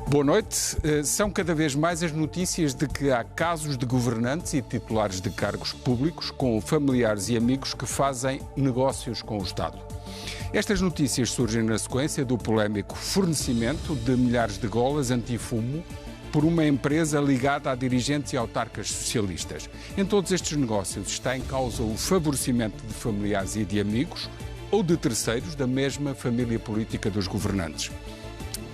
Boa noite. São cada vez mais as notícias de que há casos de governantes e titulares de cargos públicos com familiares e amigos que fazem negócios com o Estado. Estas notícias surgem na sequência do polémico fornecimento de milhares de golas antifumo por uma empresa ligada a dirigentes e autarcas socialistas. Em todos estes negócios está em causa o favorecimento de familiares e de amigos ou de terceiros da mesma família política dos governantes.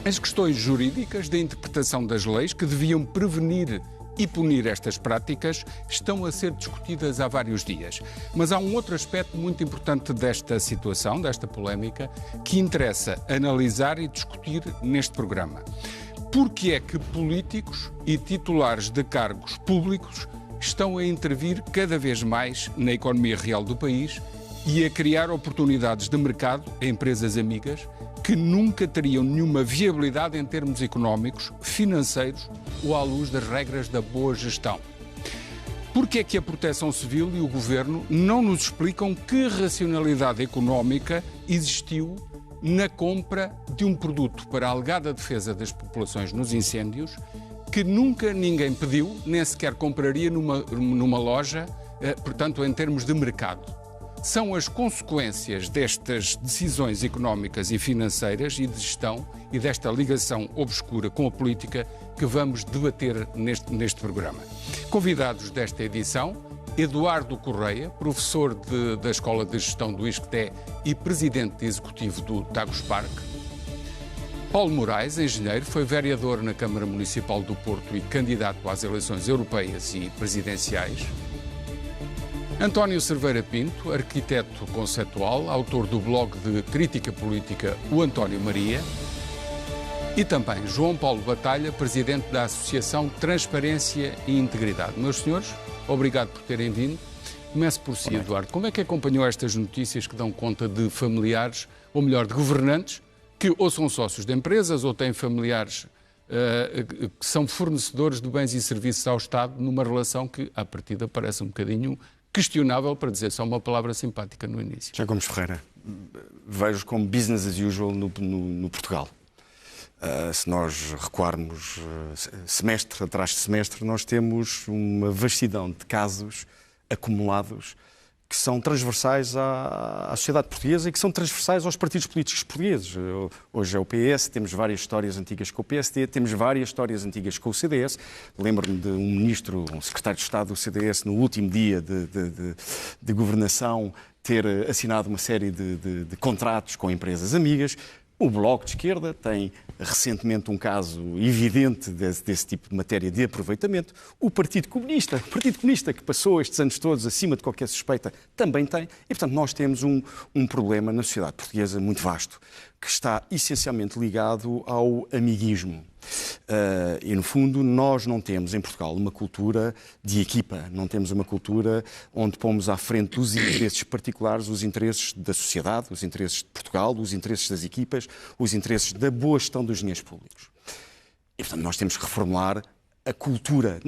As questões jurídicas da interpretação das leis que deviam prevenir e punir estas práticas estão a ser discutidas há vários dias. Mas há um outro aspecto muito importante desta situação, desta polémica, que interessa analisar e discutir neste programa. Porque é que políticos e titulares de cargos públicos estão a intervir cada vez mais na economia real do país e a criar oportunidades de mercado a empresas amigas que nunca teriam nenhuma viabilidade em termos económicos, financeiros ou à luz das regras da boa gestão. Porque é que a Proteção Civil e o Governo não nos explicam que racionalidade económica existiu na compra de um produto para a alegada defesa das populações nos incêndios que nunca ninguém pediu, nem sequer compraria numa loja, portanto, em termos de mercado? São as consequências destas decisões económicas e financeiras e de gestão e desta ligação obscura com a política que vamos debater neste programa. Convidados desta edição, Eduardo Correia, professor da Escola de Gestão do ISCTE e presidente executivo do Tagus Park. Paulo Moraes, engenheiro, foi vereador na Câmara Municipal do Porto e candidato às eleições europeias e presidenciais. António Cerveira Pinto, arquiteto conceitual, autor do blog de crítica política O António Maria. E também João Paulo Batalha, presidente da Associação Transparência e Integridade. Meus senhores, obrigado por terem vindo. Começo por si, Eduardo. Como é que acompanhou estas notícias que dão conta de familiares, ou melhor, de governantes, que ou são sócios de empresas ou têm familiares que são fornecedores de bens e serviços ao Estado numa relação que, à partida, parece um bocadinho questionável, para dizer só uma palavra simpática no início. José Gomes Ferreira, vejo como business as usual no Portugal. Se nós recuarmos semestre atrás de semestre, nós temos uma vastidão de casos acumulados que são transversais à sociedade portuguesa e que são transversais aos partidos políticos portugueses. Hoje é o PS, temos várias histórias antigas com o PSD, temos várias histórias antigas com o CDS. Lembro-me de um ministro, um secretário de Estado do CDS, no último dia de governação, ter assinado uma série de contratos com empresas amigas. O Bloco de Esquerda tem recentemente um caso evidente desse tipo de matéria de aproveitamento. O Partido Comunista que passou estes anos todos acima de qualquer suspeita, também tem. E, portanto, nós temos um problema na sociedade portuguesa muito vasto, que está essencialmente ligado ao amiguismo. E, no fundo, nós não temos em Portugal uma cultura de equipa, não temos uma cultura onde pomos à frente os interesses particulares, os interesses da sociedade, os interesses de Portugal, os interesses das equipas, os interesses da boa gestão dos dinheiros públicos. E, portanto, nós temos que reformular a cultura.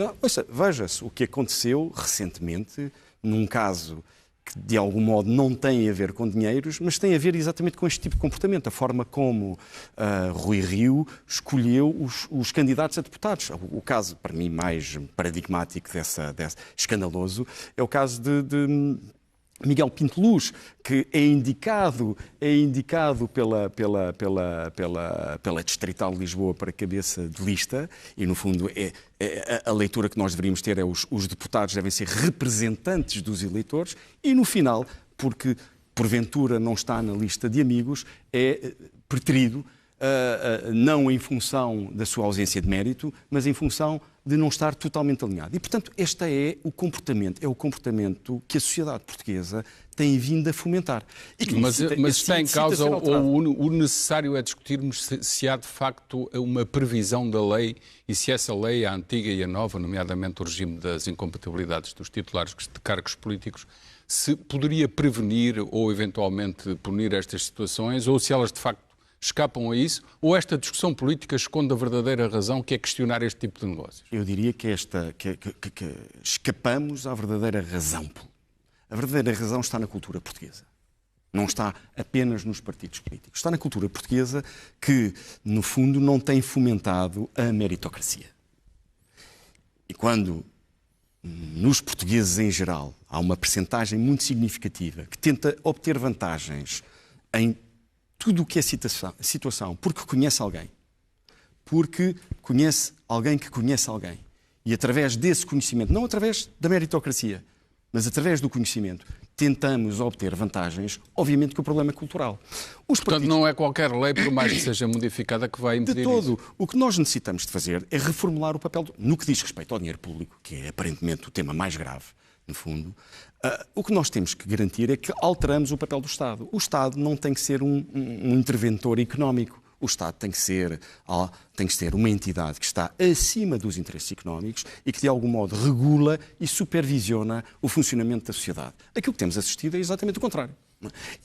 Veja-se o que aconteceu recentemente num caso que de algum modo não tem a ver com dinheiros, mas tem a ver exatamente com este tipo de comportamento, a forma como Rui Rio escolheu os candidatos a deputados. O caso, para mim, mais paradigmático escandaloso é o caso de Miguel Pinto Luz, que é indicado pela Distrital de Lisboa para cabeça de lista e, no fundo, a leitura que nós deveríamos ter é os deputados devem ser representantes dos eleitores e, no final, porque porventura não está na lista de amigos, é preterido não em função da sua ausência de mérito, mas em função de não estar totalmente alinhado. E, portanto, este é o comportamento que a sociedade portuguesa tem vindo a fomentar. E que mas está em causa ou o necessário é discutirmos se há de facto uma previsão da lei e se essa lei, a antiga e a nova, nomeadamente o regime das incompatibilidades dos titulares de cargos políticos, se poderia prevenir ou eventualmente punir estas situações ou se elas de facto escapam a isso, ou esta discussão política esconde a verdadeira razão, que é questionar este tipo de negócios? Eu diria que escapamos à verdadeira razão. A verdadeira razão está na cultura portuguesa. Não está apenas nos partidos políticos. Está na cultura portuguesa que, no fundo, não tem fomentado a meritocracia. E quando, nos portugueses em geral, há uma percentagem muito significativa que tenta obter vantagens em tudo o que é situação, porque conhece alguém que conhece alguém, e através desse conhecimento, não através da meritocracia, mas através do conhecimento, tentamos obter vantagens, obviamente que o problema é cultural. Portanto, não é qualquer lei, por mais que seja modificada, que vai impedir de todo. Isso. O que nós necessitamos de fazer é reformular o papel, no que diz respeito ao dinheiro público, que é aparentemente o tema mais grave, no fundo. O que nós temos que garantir é que alteramos o papel do Estado. O Estado não tem que ser um interventor económico. O Estado tem que ser uma entidade que está acima dos interesses económicos e que, de algum modo, regula e supervisiona o funcionamento da sociedade. Aquilo que temos assistido é exatamente o contrário.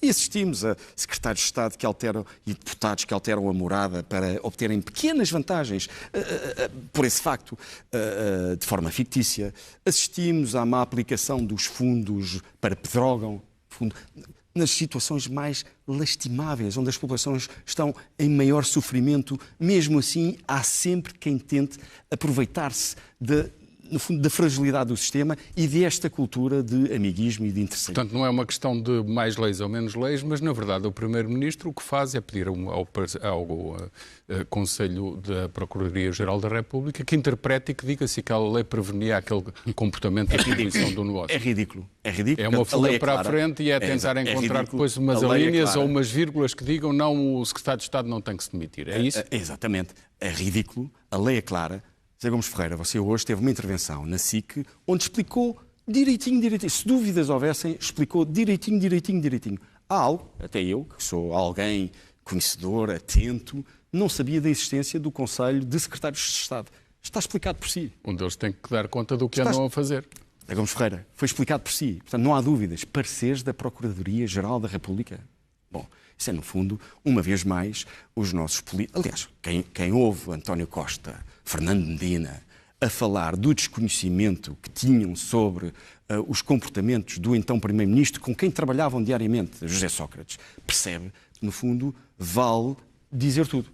E assistimos a secretários de Estado que alteram e deputados que alteram a morada para obterem pequenas vantagens por esse facto, de forma fictícia. Assistimos à má aplicação dos fundos para pedrógão, nas situações mais lastimáveis, onde as populações estão em maior sofrimento. Mesmo assim, há sempre quem tente aproveitar-se no fundo, da fragilidade do sistema e desta cultura de amiguismo e de interesse. Portanto, não é uma questão de mais leis ou menos leis, mas, na verdade, o Primeiro-Ministro o que faz é pedir ao Conselho da Procuradoria-Geral da República que interprete e que diga se aquela lei prevenia aquele comportamento de atribuição do negócio. É ridículo. É ridículo. É uma folha para a frente e é tentar encontrar depois umas linhas ou umas vírgulas que digam não, o Secretário de Estado não tem que se demitir. É isso? Exatamente. É ridículo. A lei é clara. Zé Gomes Ferreira, você hoje teve uma intervenção na SIC onde explicou direitinho. Se dúvidas houvessem, explicou direitinho. Há algo, até eu, que sou alguém conhecedor, atento, não sabia da existência do Conselho de Secretários de Estado. Está explicado por si. Um deles tem que dar conta do que andam a fazer. Zé Gomes Ferreira, foi explicado por si. Portanto, não há dúvidas. Pareceres da Procuradoria-Geral da República. Bom, isso é, no fundo, uma vez mais, os nossos políticos... Aliás, quem ouve António Costa, Fernando Medina, a falar do desconhecimento que tinham sobre os comportamentos do então Primeiro-Ministro com quem trabalhavam diariamente, José Sócrates, percebe que, no fundo, vale dizer tudo.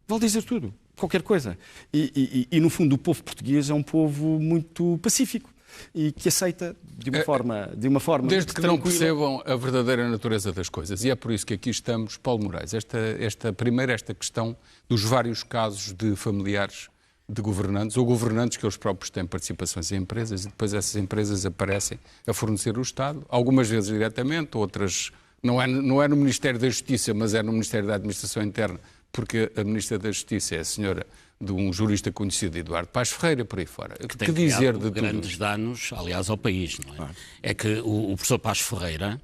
Vale dizer tudo. Qualquer coisa. E, no fundo, o povo português é um povo muito pacífico e que aceita de uma forma desde que tranquila. Não percebam a verdadeira natureza das coisas. E é por isso que aqui estamos, Paulo Moraes. Esta questão dos vários casos de familiares de governantes ou governantes que eles próprios têm participações em empresas e depois essas empresas aparecem a fornecer o Estado, algumas vezes diretamente, outras não é no Ministério da Justiça, mas é no Ministério da Administração Interna, porque a Ministra da Justiça é a senhora de um jurista conhecido, Eduardo Paes Ferreira, por aí fora. Que tem dizer de grandes danos, aliás, ao país, não é? É que o professor Paes Ferreira,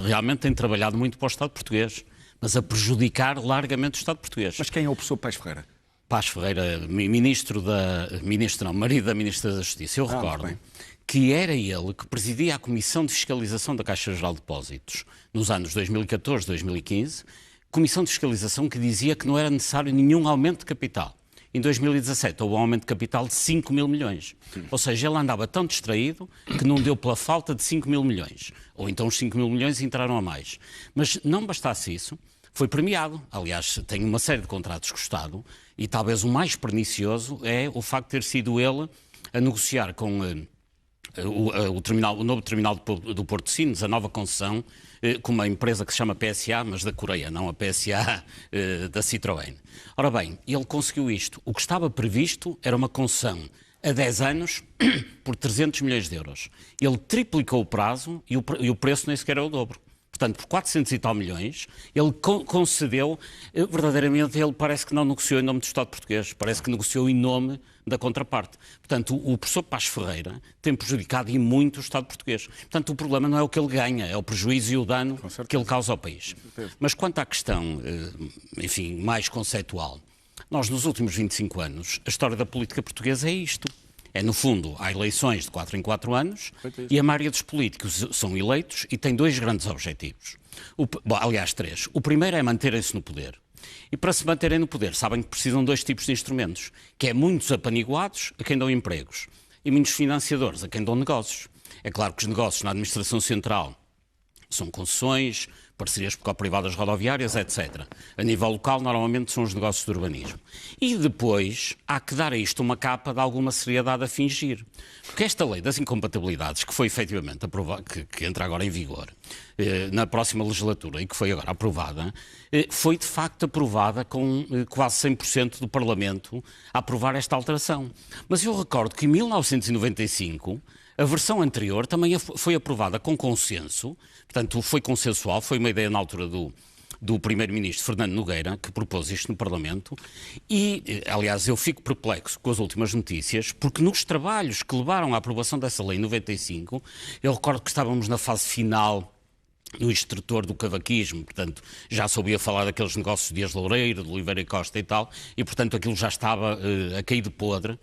realmente tem trabalhado muito para o Estado português, mas a prejudicar largamente o Estado português. Mas quem é o professor Paes Ferreira? Paes Ferreira, marido da Ministra da Justiça, eu recordo que era ele que presidia a Comissão de Fiscalização da Caixa Geral de Depósitos nos anos 2014, 2015, Comissão de Fiscalização que dizia que não era necessário nenhum aumento de capital. Em 2017 houve um aumento de capital de 5 mil milhões. Ou seja, ele andava tão distraído que não deu pela falta de 5 mil milhões. Ou então os 5 mil milhões entraram a mais. Mas não bastasse isso, foi premiado. Aliás, tem uma série de contratos com o Estado e talvez o mais pernicioso é o facto de ter sido ele a negociar com o novo terminal do Porto de Sines, a nova concessão, com uma empresa que se chama PSA, mas da Coreia, não a PSA da Citroën. Ora bem, ele conseguiu isto. O que estava previsto era uma concessão a 10 anos por 300 milhões de euros. Ele triplicou o prazo e o preço nem sequer é o dobro. Portanto, por 400 e tal milhões, ele concedeu, verdadeiramente, ele parece que não negociou em nome do Estado português, parece que negociou em nome da contraparte. Portanto, o professor Paes Ferreira tem prejudicado e muito o Estado português. Portanto, o problema não é o que ele ganha, é o prejuízo e o dano que ele causa ao país. Mas quanto à questão, enfim, mais conceitual, nós nos últimos 25 anos, a história da política portuguesa é isto. É, no fundo, há eleições de 4 em 4 anos e a maioria dos políticos são eleitos e tem 2 grandes objetivos. Aliás, 3. O primeiro é manterem-se no poder. E para se manterem no poder, sabem que precisam de 2 tipos de instrumentos, que é muitos apaniguados a quem dão empregos e muitos financiadores a quem dão negócios. É claro que os negócios na administração central São concessões, parcerias público-privadas rodoviárias, etc. A nível local, normalmente são os negócios de urbanismo. E depois há que dar a isto uma capa de alguma seriedade a fingir. Porque esta lei das incompatibilidades, que foi efetivamente aprovada, que entra agora em vigor na próxima legislatura e que foi agora aprovada, foi de facto aprovada com quase 100% do Parlamento a aprovar esta alteração. Mas eu recordo que em 1995... a versão anterior também foi aprovada com consenso, portanto foi consensual, foi uma ideia na altura do Primeiro-Ministro Fernando Nogueira, que propôs isto no Parlamento, e, aliás, eu fico perplexo com as últimas notícias, porque nos trabalhos que levaram à aprovação dessa lei em 95, eu recordo que estávamos na fase final no extrator do cavaquismo, portanto, já sabia falar daqueles negócios de Dias Loureiro, de Oliveira e Costa e tal, e, portanto, aquilo já estava a cair de podre,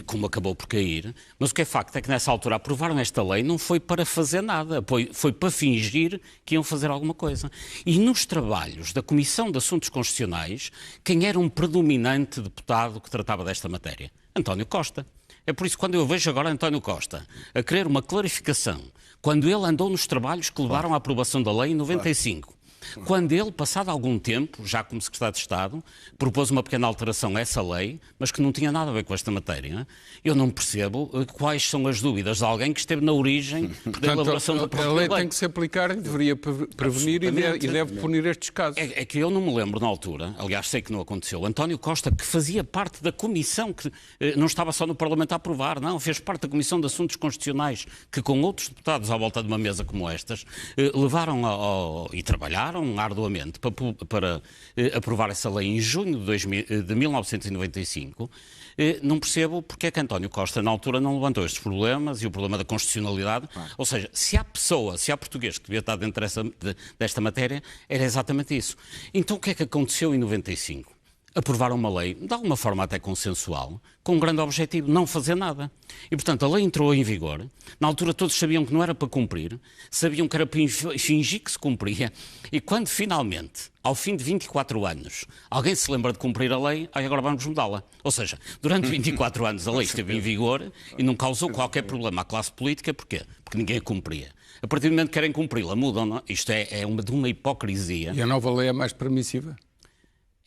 como acabou por cair. Mas o que é facto é que, nessa altura, aprovaram esta lei não foi para fazer nada, foi para fingir que iam fazer alguma coisa. E nos trabalhos da Comissão de Assuntos Constitucionais, quem era um predominante deputado que tratava desta matéria? António Costa. É por isso que quando eu vejo agora António Costa a querer uma clarificação, quando ele andou nos trabalhos que levaram à aprovação da lei em 95, quando ele, passado algum tempo, já como Secretário de Estado, propôs uma pequena alteração a essa lei, mas que não tinha nada a ver com esta matéria, eu não percebo quais são as dúvidas de alguém que esteve na origem da elaboração da própria lei. A lei tem que se aplicar e deveria prevenir e deve punir estes casos. É que eu não me lembro na altura, aliás sei que não aconteceu, António Costa, que fazia parte da comissão, que não estava só no Parlamento a aprovar, não, fez parte da Comissão de Assuntos Constitucionais, que com outros deputados à volta de uma mesa como estas, levaram e trabalharam arduamente para aprovar essa lei em junho de 1995, não percebo porque é que António Costa, na altura, não levantou estes problemas e o problema da constitucionalidade. Ou seja, se há português que devia estar dentro desta matéria, era exatamente isso. Então o que é que aconteceu em 95? Aprovaram uma lei, de alguma forma até consensual, com um grande objetivo, não fazer nada. E, portanto, a lei entrou em vigor. Na altura todos sabiam que não era para cumprir, sabiam que era para fingir que se cumpria. E quando, finalmente, ao fim de 24 anos, alguém se lembra de cumprir a lei, aí agora vamos mudá-la. Ou seja, durante 24 anos a lei esteve em vigor e não causou qualquer problema à classe política. Porquê? Porque ninguém a cumpria. A partir do momento que querem cumpri-la, mudam. Não? Isto é de uma hipocrisia. E a nova lei é mais permissiva?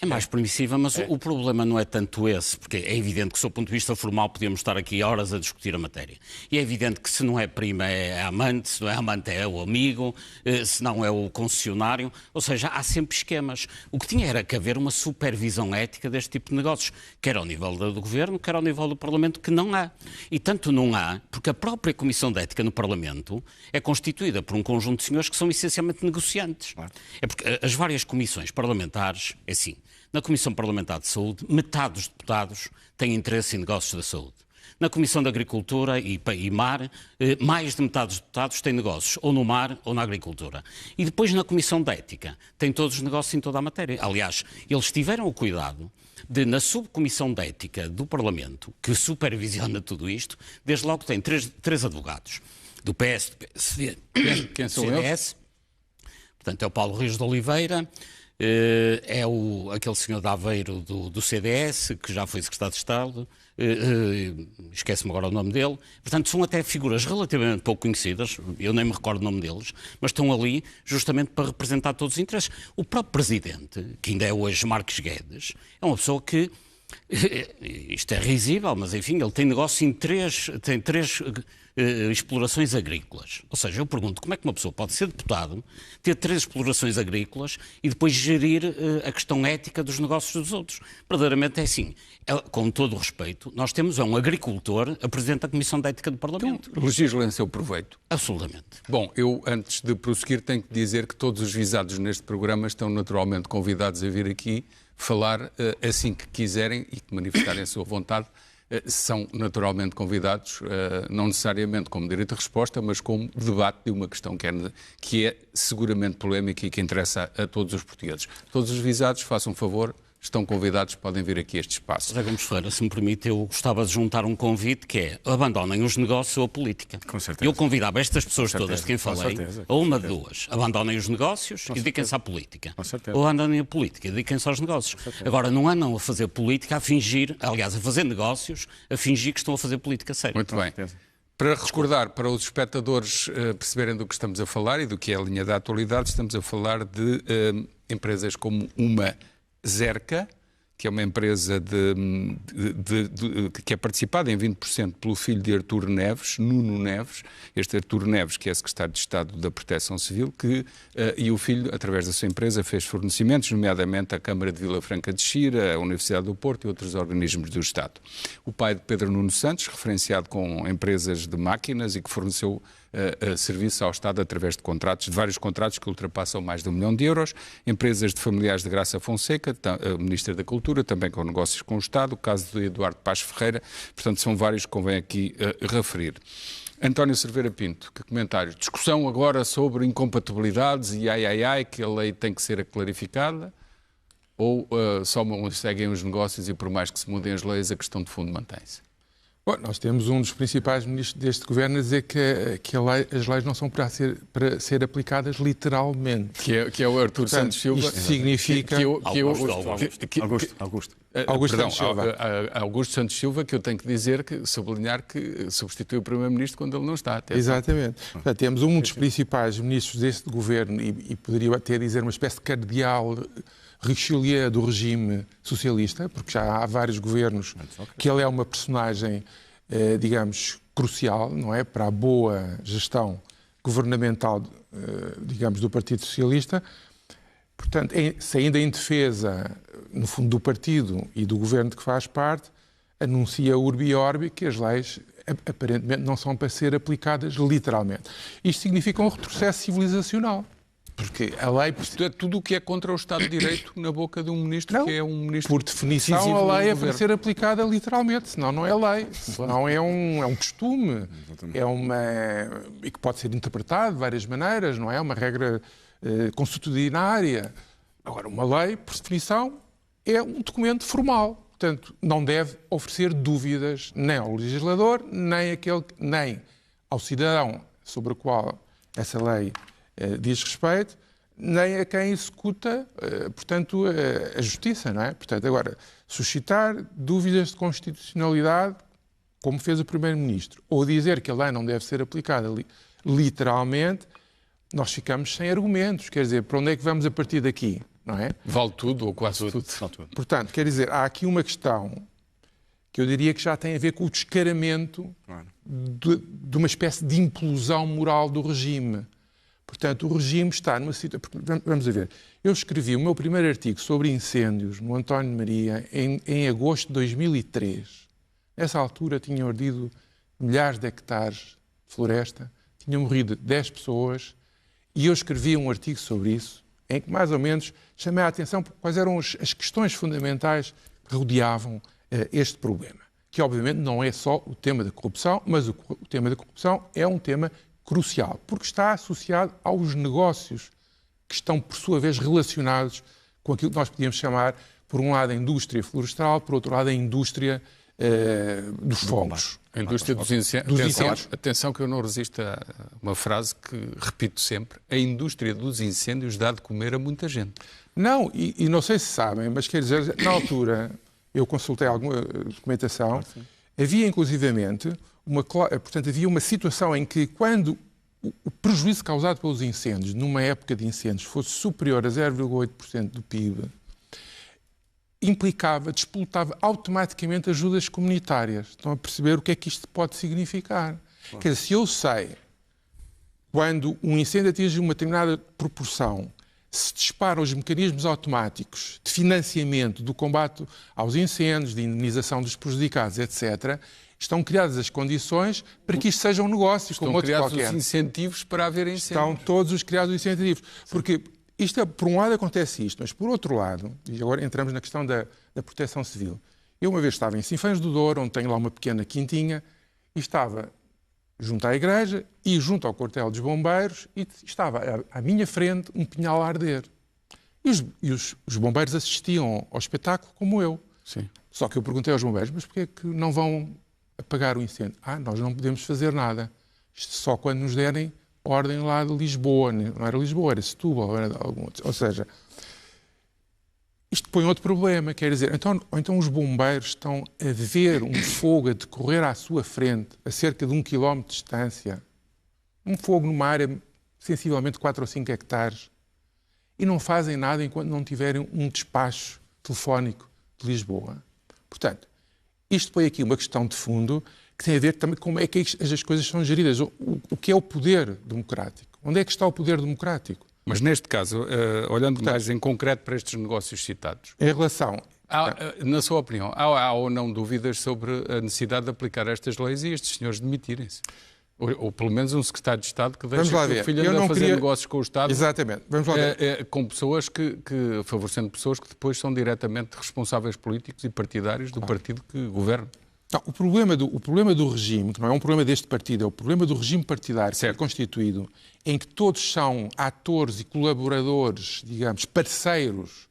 É mais permissiva, mas o problema não é tanto esse, porque é evidente que, sob o ponto de vista formal, podíamos estar aqui horas a discutir a matéria. E é evidente que se não é prima é amante, se não é amante é o amigo, se não é o concessionário, ou seja, há sempre esquemas. O que tinha era que haver uma supervisão ética deste tipo de negócios, quer ao nível do Governo, quer ao nível do Parlamento, que não há. E tanto não há, porque a própria Comissão de Ética no Parlamento é constituída por um conjunto de senhores que são essencialmente negociantes. Claro. É porque as várias comissões parlamentares, é assim, na Comissão Parlamentar de Saúde, metade dos deputados têm interesse em negócios da saúde. Na Comissão de Agricultura e Mar, mais de metade dos deputados têm negócios ou no mar ou na agricultura. E depois na Comissão de Ética, têm todos os negócios em toda a matéria. Aliás, eles tiveram o cuidado de, na Subcomissão de Ética do Parlamento, que supervisiona tudo isto, desde logo tem três advogados, do PS, do PSD, Quem são CDS, eles? Portanto, é o Paulo Rios de Oliveira, é aquele senhor de Aveiro do CDS, que já foi secretário de Estado, esquece-me agora o nome dele. Portanto, são até figuras relativamente pouco conhecidas, eu nem me recordo o nome deles, mas estão ali justamente para representar todos os interesses. O próprio Presidente, que ainda é hoje Marques Guedes, é uma pessoa que, isto é risível, mas enfim, ele tem negócio em tem três explorações agrícolas. Ou seja, eu pergunto como é que uma pessoa pode ser deputado, ter 3 explorações agrícolas e depois gerir a questão ética dos negócios dos outros. Verdadeiramente é assim. Com todo o respeito, nós temos um agricultor a Presidente da Comissão de Ética do Parlamento. Então, legisla em seu proveito. Absolutamente. Bom, eu antes de prosseguir tenho que dizer que todos os visados neste programa estão naturalmente convidados a vir aqui falar assim que quiserem e que manifestarem a sua vontade. São naturalmente convidados, não necessariamente como direito de resposta, mas como debate de uma questão que é seguramente polémica e que interessa a todos os portugueses. Todos os visados, façam um favor, estão convidados, podem vir aqui a este espaço. José Gomes Ferreira, se me permite, eu gostava de juntar um convite que é abandonem os negócios ou a política. Com certeza. Eu convidava estas pessoas todas de quem falei a uma de duas. Abandonem os negócios e dediquem-se à política. Com certeza. Ou abandonem a política e dediquem-se aos negócios. Agora, não andam a fazer política, a fingir, aliás, a fazer negócios, a fingir que estão a fazer política séria. Muito bem. Para recordar, para os espectadores perceberem do que estamos a falar e do que é a linha da atualidade, estamos a falar de empresas como uma Zerca, que é uma empresa que é participada em 20% pelo filho de Artur Neves, Nuno Neves, este Artur Neves, que é secretário de Estado da Proteção Civil, e o filho, através da sua empresa, fez fornecimentos, nomeadamente à Câmara de Vila Franca de Xira, à Universidade do Porto e outros organismos do Estado. O pai de Pedro Nuno Santos, referenciado com empresas de máquinas e que forneceu serviço ao Estado através de contratos, de vários contratos que ultrapassam mais de €1 milhão. Empresas de familiares de Graça Fonseca, Ministra da Cultura, também com negócios com o Estado, o caso de Eduardo Paz Ferreira, portanto são vários que convém aqui referir. António Cerveira Pinto, que comentário? Discussão agora sobre incompatibilidades e que a lei tem que ser clarificada, ou só seguem os negócios e por mais que se mudem as leis, a questão de fundo mantém-se? Bom, nós temos um dos principais ministros deste governo a dizer que as leis não são para ser aplicadas literalmente. Que é o Artur Santos Silva. Isto significa... Augusto Santos Silva, que eu tenho que dizer, sublinhar que substitui o Primeiro-Ministro quando ele não está. Exatamente. Portanto, temos um dos principais ministros deste governo e poderia até dizer uma espécie de cardeal Richelieu do regime socialista, porque já há vários governos que ele é uma personagem, digamos, crucial, não é, para a boa gestão governamental, digamos, do Partido Socialista. Portanto, se ainda em defesa, no fundo, do partido e do governo de que faz parte, anuncia urbi e orbi que as leis aparentemente não são para ser aplicadas literalmente. Isto significa um retrocesso civilizacional. Porque a lei... É tudo o que é contra o Estado de Direito na boca de um ministro, não, que é um ministro... Por definição, a lei é para ser aplicada literalmente, senão não é lei. Senão é um costume, e que pode ser interpretado de várias maneiras, não é? Uma regra consuetudinária. Agora, uma lei, por definição, é um documento formal. Portanto, não deve oferecer dúvidas nem ao legislador, nem ao cidadão sobre o qual essa lei diz respeito, nem a quem executa, portanto, a justiça, não é? Portanto, agora, suscitar dúvidas de constitucionalidade, como fez o Primeiro-Ministro, ou dizer que a lei não deve ser aplicada literalmente, nós ficamos sem argumentos. Quer dizer, para onde é que vamos a partir daqui, não é? Vale tudo, ou quase tudo. Portanto, quer dizer, há aqui uma questão que eu diria que já tem a ver com o descaramento de uma espécie de implosão moral do regime. Portanto, o regime está numa situação... Vamos a ver. Eu escrevi o meu primeiro artigo sobre incêndios no António Maria em agosto de 2003. Nessa altura tinham ardido milhares de hectares de floresta, tinham morrido 10 pessoas e eu escrevi um artigo sobre isso, em que mais ou menos chamei a atenção por quais eram as questões fundamentais que rodeavam este problema. Que obviamente não é só o tema da corrupção, mas o tema da corrupção é um tema crucial, porque está associado aos negócios que estão, por sua vez, relacionados com aquilo que nós podíamos chamar, por um lado, a indústria florestal, por outro lado, a indústria dos fogos. A indústria dos incêndios. Atenção que eu não resisto a uma frase que repito sempre. A indústria dos incêndios dá de comer a muita gente. Não, e não sei se sabem, mas quer dizer, na altura, eu consultei alguma documentação, havia inclusivamente havia uma situação em que quando o prejuízo causado pelos incêndios, numa época de incêndios, fosse superior a 0,8% do PIB, despoltava automaticamente ajudas comunitárias. Estão a perceber o que é que isto pode significar? Quer dizer, se eu sei, quando um incêndio atinge uma determinada proporção, se disparam os mecanismos automáticos de financiamento do combate aos incêndios, de indenização dos prejudicados, etc., estão criadas as condições para que isto seja um negócio, como outro qualquer. Estão criados os incentivos para haver incêndios. Estão todos os criados os incentivos. Porque por um lado acontece isto, mas por outro lado, e agora entramos na questão da proteção civil. Eu uma vez estava em Sinfãs do Douro, onde tenho lá uma pequena quintinha, e estava junto à igreja e junto ao quartel dos bombeiros, e estava à minha frente um pinhal a arder. E os bombeiros assistiam ao espetáculo como eu. Sim. Só que eu perguntei aos bombeiros, mas porquê é que não vão apagar o incêndio? Nós não podemos fazer nada. Isto só quando nos derem ordem lá de Lisboa. Não era Lisboa, era Setúbal, era algum outro. Ou seja, Isto põe outro problema, quer dizer, então os bombeiros estão a ver um fogo a decorrer à sua frente, a cerca de 1 km de distância, um fogo numa área sensivelmente 4 ou 5 hectares, e não fazem nada enquanto não tiverem um despacho telefónico de Lisboa. Portanto, isto põe aqui uma questão de fundo que tem a ver também com como é que as coisas são geridas, o que é o poder democrático. Onde é que está o poder democrático? Mas neste caso, olhando mais em concreto para estes negócios citados, em relação... na sua opinião, há ou não dúvidas sobre a necessidade de aplicar estas leis e estes senhores demitirem-se? Ou pelo menos um secretário de Estado que deixa que o filho ande a fazer negócios com o Estado. Exatamente. Vamos lá ver. Com pessoas favorecendo pessoas que depois são diretamente responsáveis políticos e partidários do partido que governa. Não, o problema do regime, que não é um problema deste partido, é o problema do regime partidário que é constituído, em que todos são atores e colaboradores, digamos, parceiros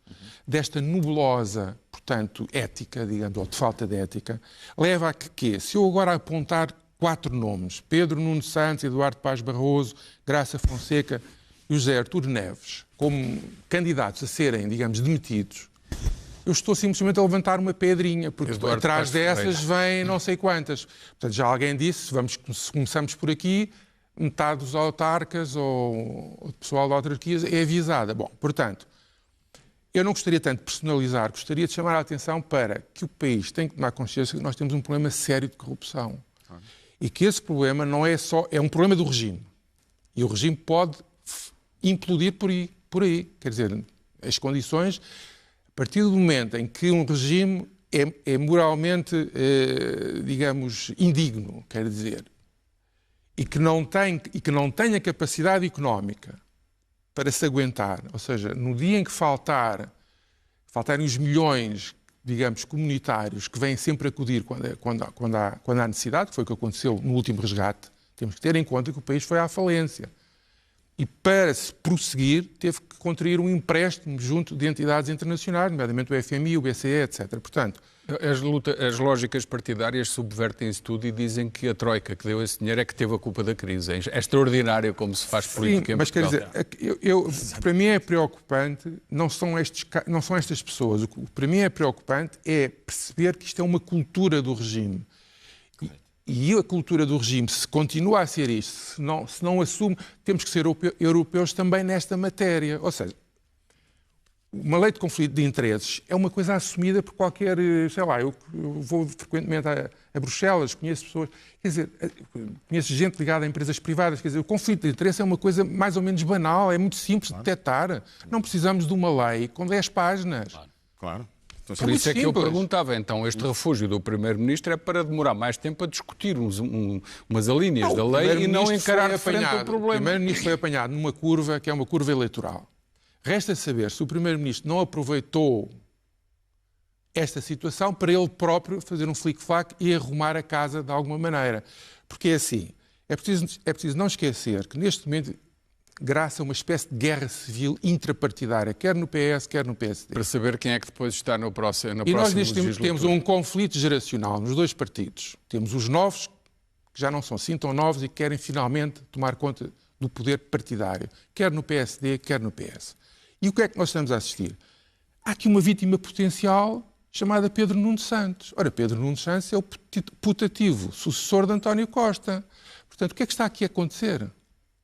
desta nebulosa, portanto, ética, digamos, ou de falta de ética, leva a que se eu agora apontar 4 nomes, Pedro Nuno Santos, Eduardo Paz Barroso, Graça Fonseca e José Artur Neves, como candidatos a serem, digamos, demitidos, eu estou simplesmente a levantar uma pedrinha, porque Eduardo atrás Paz dessas Ferreira. vêm não sei quantas. Portanto, já alguém disse, se começamos por aqui, metade dos autarcas ou o pessoal da autarquias é avisada. Bom, portanto, eu não gostaria tanto de personalizar, gostaria de chamar a atenção para que o país tem que tomar consciência que nós temos um problema sério de corrupção. E que esse problema não é só... É um problema do regime. E o regime pode implodir por aí. Quer dizer, as condições... A partir do momento em que um regime é moralmente, digamos, indigno, quer dizer, e que não tem a capacidade económica para se aguentar, ou seja, no dia em que faltarem os milhões, digamos, comunitários que vêm sempre acudir quando há necessidade, que foi o que aconteceu no último resgate, temos que ter em conta que o país foi à falência. E para se prosseguir, teve que contrair um empréstimo junto de entidades internacionais, nomeadamente o FMI, o BCE, etc. Portanto, as lógicas partidárias subvertem-se tudo e dizem que a Troika que deu esse dinheiro é que teve a culpa da crise. É extraordinário como se faz política em Portugal. Mas quer dizer, para mim é preocupante, não são estas pessoas. O que para mim é preocupante é perceber que isto é uma cultura do regime. E a cultura do regime, se continua a ser isto, se não assume, temos que ser europeus também nesta matéria. Ou seja, uma lei de conflito de interesses é uma coisa assumida por qualquer, sei lá, eu vou frequentemente a Bruxelas, conheço pessoas, quer dizer, conheço gente ligada a empresas privadas, quer dizer, o conflito de interesse é uma coisa mais ou menos banal, é muito simples de detectar. Não precisamos de uma lei com 10 páginas. Claro. Por isso é que eu perguntava, então, este refúgio do Primeiro-Ministro é para demorar mais tempo a discutir umas alíneas da lei e não encarar de frente o problema. O Primeiro-Ministro foi apanhado numa curva que é uma curva eleitoral. Resta saber se o Primeiro-Ministro não aproveitou esta situação para ele próprio fazer um flic-flac e arrumar a casa de alguma maneira. Porque é assim, é preciso não esquecer que neste momento graças a uma espécie de guerra civil intrapartidária, quer no PS, quer no PSD. Para saber quem é que depois está na próxima E nós neste momento temos um conflito geracional nos dois partidos. Temos os novos, que já não são assim tão novos e que querem finalmente tomar conta do poder partidário, quer no PSD, quer no PS. E o que é que nós estamos a assistir? Há aqui uma vítima potencial chamada Pedro Nuno Santos. Ora, Pedro Nuno Santos é o putativo sucessor de António Costa. Portanto, o que é que está aqui a acontecer?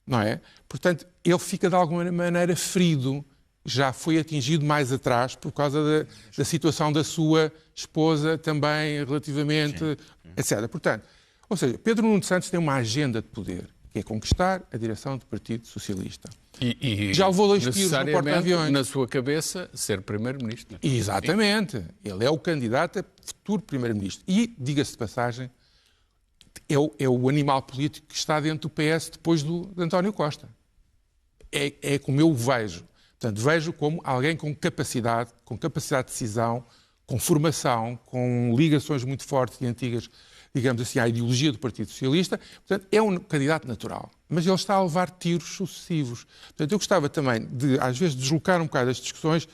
Não é? Portanto, ele fica de alguma maneira ferido, já foi atingido mais atrás por causa da situação da sua esposa também relativamente, etc. Portanto, ou seja, Pedro Nuno Santos tem uma agenda de poder, que é conquistar a direção do Partido Socialista. E já levou 2 tiros no porta-aviões. Na sua cabeça, ser Primeiro-Ministro. Exatamente. Ele é o candidato a futuro Primeiro-Ministro. E, diga-se de passagem, é o animal político que está dentro do PS depois de António Costa. É como eu o vejo. Portanto, vejo como alguém com capacidade de decisão, com formação, com ligações muito fortes e antigas, digamos assim, à ideologia do Partido Socialista. Portanto, é um candidato natural. Mas ele está a levar tiros sucessivos. Portanto, eu gostava também de, às vezes, deslocar um bocado as discussões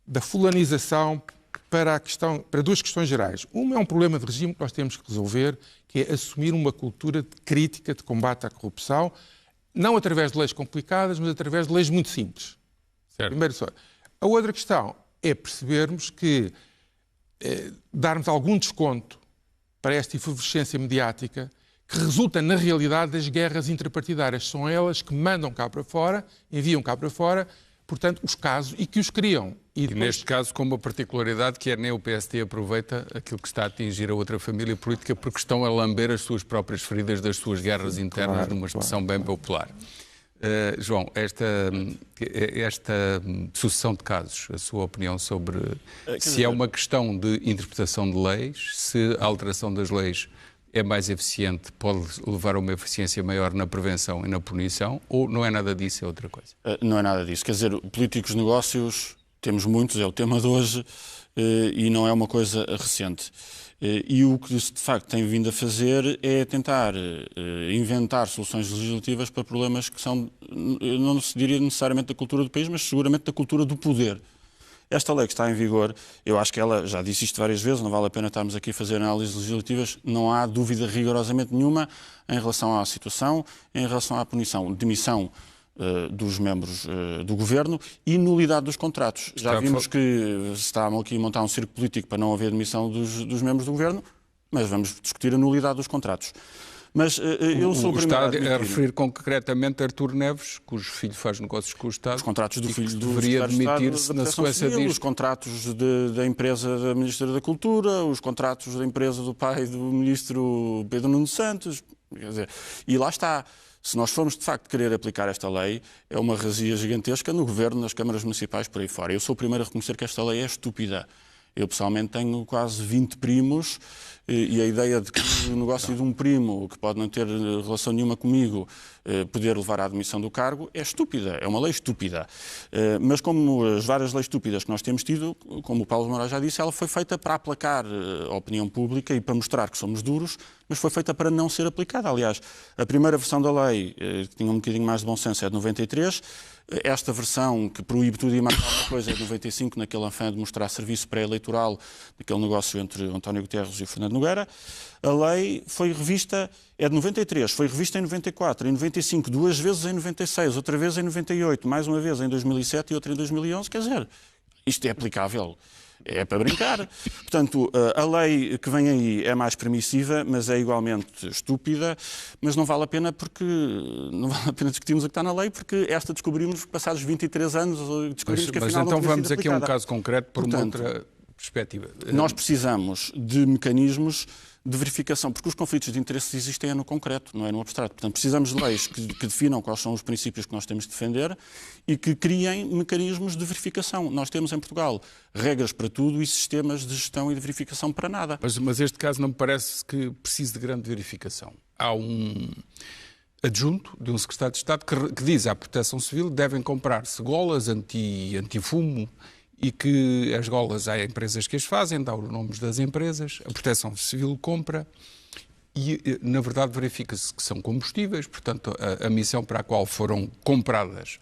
da fulanização para 2 questões gerais. Uma é um problema de regime que nós temos que resolver, que é assumir uma cultura de crítica, de combate à corrupção, não através de leis complicadas, mas através de leis muito simples. Certo. Primeiro só. A outra questão é percebermos que darmos algum desconto para esta efervescência mediática que resulta, na realidade, das guerras intrapartidárias. São elas que mandam cá para fora, enviam cá para fora, portanto, os casos e que os criam. E neste caso, com uma particularidade que é nem o PSD aproveita aquilo que está a atingir a outra família política porque estão a lamber as suas próprias feridas das suas guerras internas, numa expressão bem popular. João, esta sucessão de casos, a sua opinião sobre se é uma questão de interpretação de leis, se a alteração das leis é mais eficiente, pode levar a uma eficiência maior na prevenção e na punição, ou não é nada disso, é outra coisa? Não é nada disso. Quer dizer, políticos negócios, temos muitos, é o tema de hoje, e não é uma coisa recente. E o que de facto tem vindo a fazer é tentar inventar soluções legislativas para problemas que são, não se diria necessariamente da cultura do país, mas seguramente da cultura do poder. Esta lei que está em vigor, eu acho que ela, já disse isto várias vezes, não vale a pena estarmos aqui a fazer análises legislativas, não há dúvida rigorosamente nenhuma em relação à situação, em relação à punição, demissão dos membros do Governo e nulidade dos contratos. Já vimos que se está aqui a montar um circo político para não haver demissão dos membros do Governo, mas vamos discutir a nulidade dos contratos. Mas eu sou o primeiro a referir concretamente a Artur Neves, cujo filho faz negócios com o Estado. Os contratos do filho do deveria demitir-se na Suécia disto. Os contratos da empresa da Ministra da Cultura, os contratos da empresa do pai do Ministro Pedro Nuno Santos. Quer dizer, e lá está. Se nós formos de facto querer aplicar esta lei, é uma razia gigantesca no Governo, nas câmaras municipais, por aí fora. Eu sou o primeiro a reconhecer que esta lei é estúpida. Eu, pessoalmente, tenho quase 20 primos e a ideia de que o negócio de um primo, que pode não ter relação nenhuma comigo, poder levar à admissão do cargo, é estúpida. É uma lei estúpida. Mas como as várias leis estúpidas que nós temos tido, como o Paulo Moraes já disse, ela foi feita para aplacar a opinião pública e para mostrar que somos duros, mas foi feita para não ser aplicada. Aliás, a primeira versão da lei, que tinha um bocadinho mais de bom senso, é de 93. Esta versão, que proíbe tudo e mais alguma coisa, é de 95, naquele afã de mostrar serviço pré-eleitoral, naquele negócio entre António Guterres e o Fernando Nogueira. A lei foi revista, é de 93, foi revista em 94, em 95, duas vezes em 96, outra vez em 98, mais uma vez em 2007 e outra em 2011. Quer dizer, isto é aplicável. É para brincar. Portanto, a lei que vem aí é mais permissiva, mas é igualmente estúpida, mas não vale a pena discutirmos o que está na lei, porque esta descobrimos que passados 23 anos descobrimos que afinal então não vamos aqui a um aplicada. caso concreto por uma outra perspectiva. Nós precisamos de mecanismos de verificação, porque os conflitos de interesses existem no concreto, não é no abstrato. Portanto, precisamos de leis que definam quais são os princípios que nós temos de defender e que criem mecanismos de verificação. Nós temos em Portugal regras para tudo e sistemas de gestão e de verificação para nada. Mas este caso não me parece que precise de grande verificação. Há um adjunto de um secretário de Estado que diz à Proteção Civil que devem comprar-se golas anti-fumo e que as golas, há empresas que as fazem, dá os nomes das empresas, a Proteção Civil compra e, na verdade, verifica-se que são combustíveis, portanto, a missão para a qual foram compradas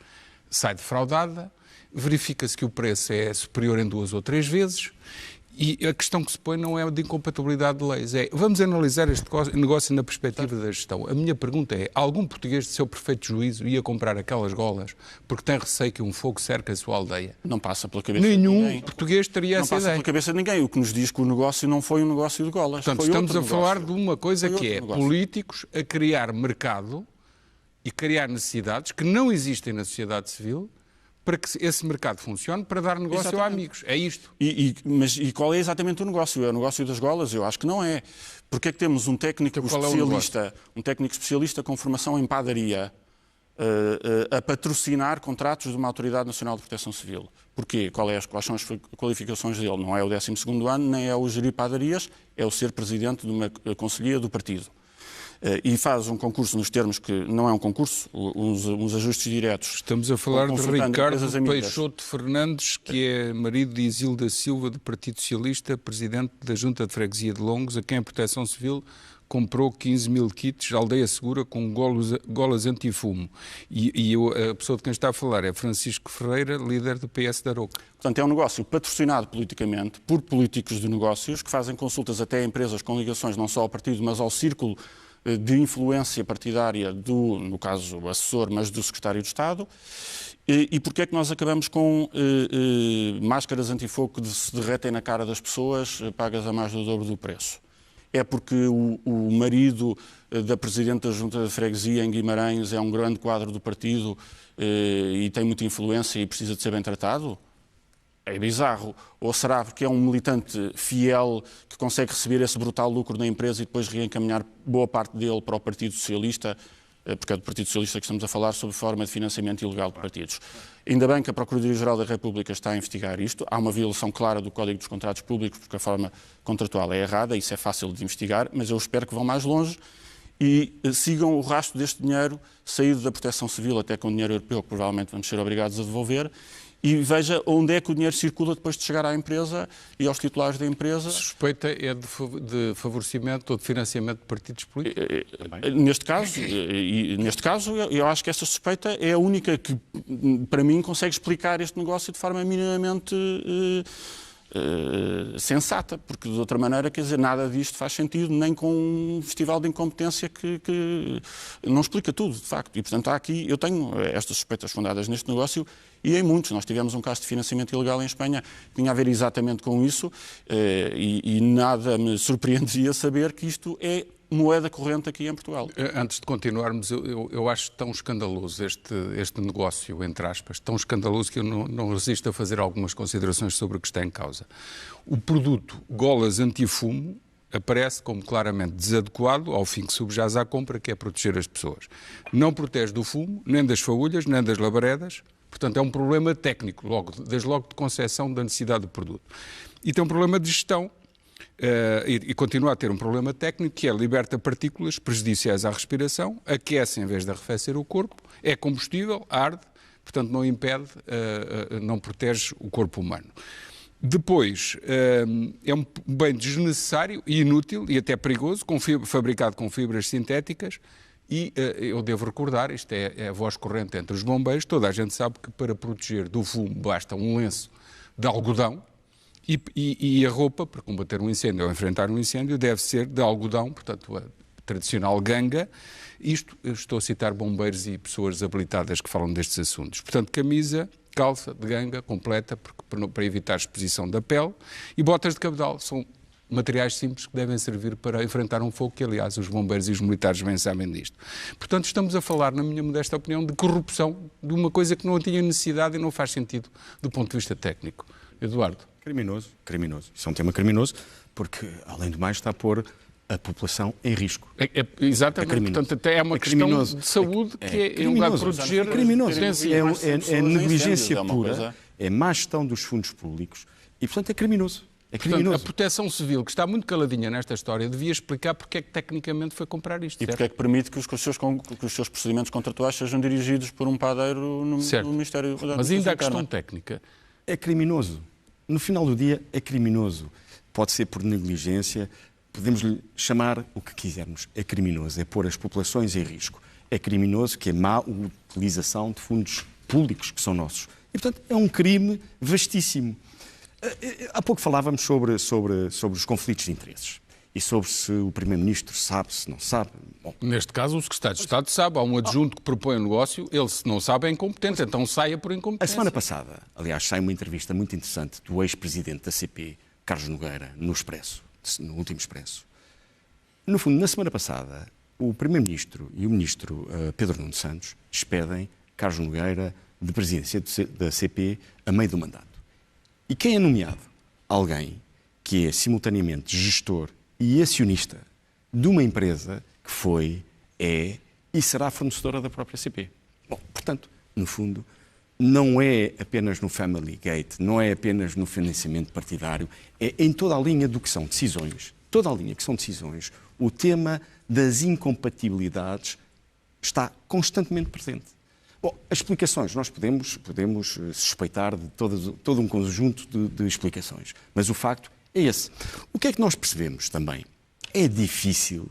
sai defraudada, verifica-se que o preço é superior em 2 ou 3 vezes e a questão que se põe não é de incompatibilidade de leis, vamos analisar este negócio na perspectiva da gestão. A minha pergunta é, algum português de seu perfeito juízo ia comprar aquelas golas porque tem receio que um fogo cerque a sua aldeia? Não passa pela cabeça de ninguém. ninguém. Português teria essa ideia. Não passa pela cabeça de ninguém. O que nos diz que o negócio não foi um negócio de golas. Portanto, foi estamos a outro falar negócio. de uma coisa Foi que é outro negócio. políticos a criar mercado e criar necessidades que não existem na sociedade civil para que esse mercado funcione, para dar negócio a Exatamente. amigos. É isto. Mas qual é exatamente o negócio? É o negócio das golas? Eu acho que não é. Porque é que temos um técnico especialista com formação em padaria a patrocinar contratos de uma Autoridade Nacional de Proteção Civil? Porquê? Quais são as qualificações dele? Não é o 12º ano, nem é o gerir padarias, é o ser presidente de uma conselhia do partido. E faz um concurso nos termos que não é um concurso, uns ajustes diretos. Estamos a falar de Ricardo Peixoto Fernandes, que é marido de Isilda Silva, do Partido Socialista, presidente da Junta de Freguesia de Longos, a quem a Proteção Civil comprou 15 mil kits, Aldeia Segura, com golas antifumo. E a pessoa de quem está a falar é Francisco Ferreira, líder do PS da Aroca. Portanto, é um negócio patrocinado politicamente por políticos de negócios que fazem consultas até a empresas com ligações não só ao partido, mas ao círculo de influência partidária no caso, o assessor, mas do secretário de Estado. E porquê é que nós acabamos com máscaras antifogo que se derretem na cara das pessoas, pagas a mais do dobro do preço? É porque o marido da Presidente da Junta de Freguesia em Guimarães é um grande quadro do partido e tem muita influência e precisa de ser bem tratado? É bizarro. Ou será porque é um militante fiel que consegue receber esse brutal lucro na empresa e depois reencaminhar boa parte dele para o Partido Socialista, porque é do Partido Socialista que estamos a falar, sob forma de financiamento ilegal de partidos. Ainda bem que a Procuradoria-Geral da República está a investigar isto. Há uma violação clara do Código dos Contratos Públicos, porque a forma contratual é errada, isso é fácil de investigar, mas eu espero que vão mais longe e sigam o rastro deste dinheiro saído da Proteção Civil, até com dinheiro europeu, que provavelmente vamos ser obrigados a devolver, e veja onde é que o dinheiro circula depois de chegar à empresa e aos titulares da empresa. Suspeita é de favorecimento ou de financiamento de partidos políticos? Neste caso, eu acho que essa suspeita é a única que, para mim, consegue explicar este negócio de forma minimamente sensata, porque de outra maneira, quer dizer, nada disto faz sentido, nem com um festival de incompetência que não explica tudo, de facto. E, portanto, eu tenho estas suspeitas fundadas neste negócio e em muitos. Nós tivemos um caso de financiamento ilegal em Espanha que tinha a ver exatamente com isso e nada me surpreenderia saber que isto é moeda corrente aqui em Portugal. Antes de continuarmos, eu acho tão escandaloso este negócio, entre aspas, tão escandaloso que eu não resisto a fazer algumas considerações sobre o que está em causa. O produto golas antifumo aparece como claramente desadequado ao fim que subjaz à compra, que é proteger as pessoas. Não protege do fumo, nem das faúlhas, nem das labaredas. Portanto, é um problema técnico, desde logo de concepção da necessidade do produto. E tem um problema de gestão. E continua a ter um problema técnico, que é liberta partículas prejudiciais à respiração, aquece em vez de arrefecer o corpo, é combustível, arde, portanto não impede, não protege o corpo humano. Depois, é um bem desnecessário e inútil e até perigoso, fabricado com fibras sintéticas, e eu devo recordar, isto é a voz corrente entre os bombeiros, toda a gente sabe que para proteger do fumo basta um lenço de algodão, e a roupa, para combater um incêndio ou enfrentar um incêndio, deve ser de algodão, portanto, a tradicional ganga. Isto, eu estou a citar bombeiros e pessoas habilitadas que falam destes assuntos. Portanto, camisa, calça de ganga completa, para evitar a exposição da pele, e botas de cabedal. São materiais simples que devem servir para enfrentar um fogo, que, aliás, os bombeiros e os militares bem sabem disto. Portanto, estamos a falar, na minha modesta opinião, de corrupção, de uma coisa que não tinha necessidade e não faz sentido do ponto de vista técnico. Eduardo. Criminoso. Isso é um tema criminoso, porque, além do mais, está a pôr a população em risco. Exatamente. Portanto, até é uma questão de saúde que é um lugar de proteger. É criminoso. É negligência pura, é má gestão dos fundos públicos e, portanto, é criminoso. Portanto, a Proteção Civil, que está muito caladinha nesta história, devia explicar porque é que tecnicamente foi comprar isto. E porque é que permite que os seus procedimentos contratuais sejam dirigidos por um padeiro no Ministério da Educação. Mas ainda a questão técnica. É criminoso. No final do dia, é criminoso. Pode ser por negligência, podemos lhe chamar o que quisermos. É criminoso, é pôr as populações em risco. É criminoso que é má utilização de fundos públicos que são nossos. E, portanto, é um crime vastíssimo. Há pouco falávamos sobre os conflitos de interesses e sobre se o Primeiro-Ministro sabe, se não sabe. Bom, neste caso, o Secretário de Estado sabe. Há um adjunto que propõe o negócio, ele, se não sabe, é incompetente, então saia por incompetência. A semana passada, aliás, sai uma entrevista muito interessante do ex-presidente da CP, Carlos Nogueira, no Expresso, no último Expresso. No fundo, na semana passada, o Primeiro-Ministro e o Ministro Pedro Nuno Santos despedem Carlos Nogueira de presidência da CP a meio do mandato. E quem é nomeado? Alguém que é simultaneamente gestor e acionista de uma empresa que foi, é e será fornecedora da própria CP. Bom, portanto, no fundo, não é apenas no Family Gate, não é apenas no financiamento partidário, é em toda a linha do que são decisões, o tema das incompatibilidades está constantemente presente. Bom, as explicações, nós podemos suspeitar de todo um conjunto de explicações, mas o facto é esse. O que é que nós percebemos também? É difícil,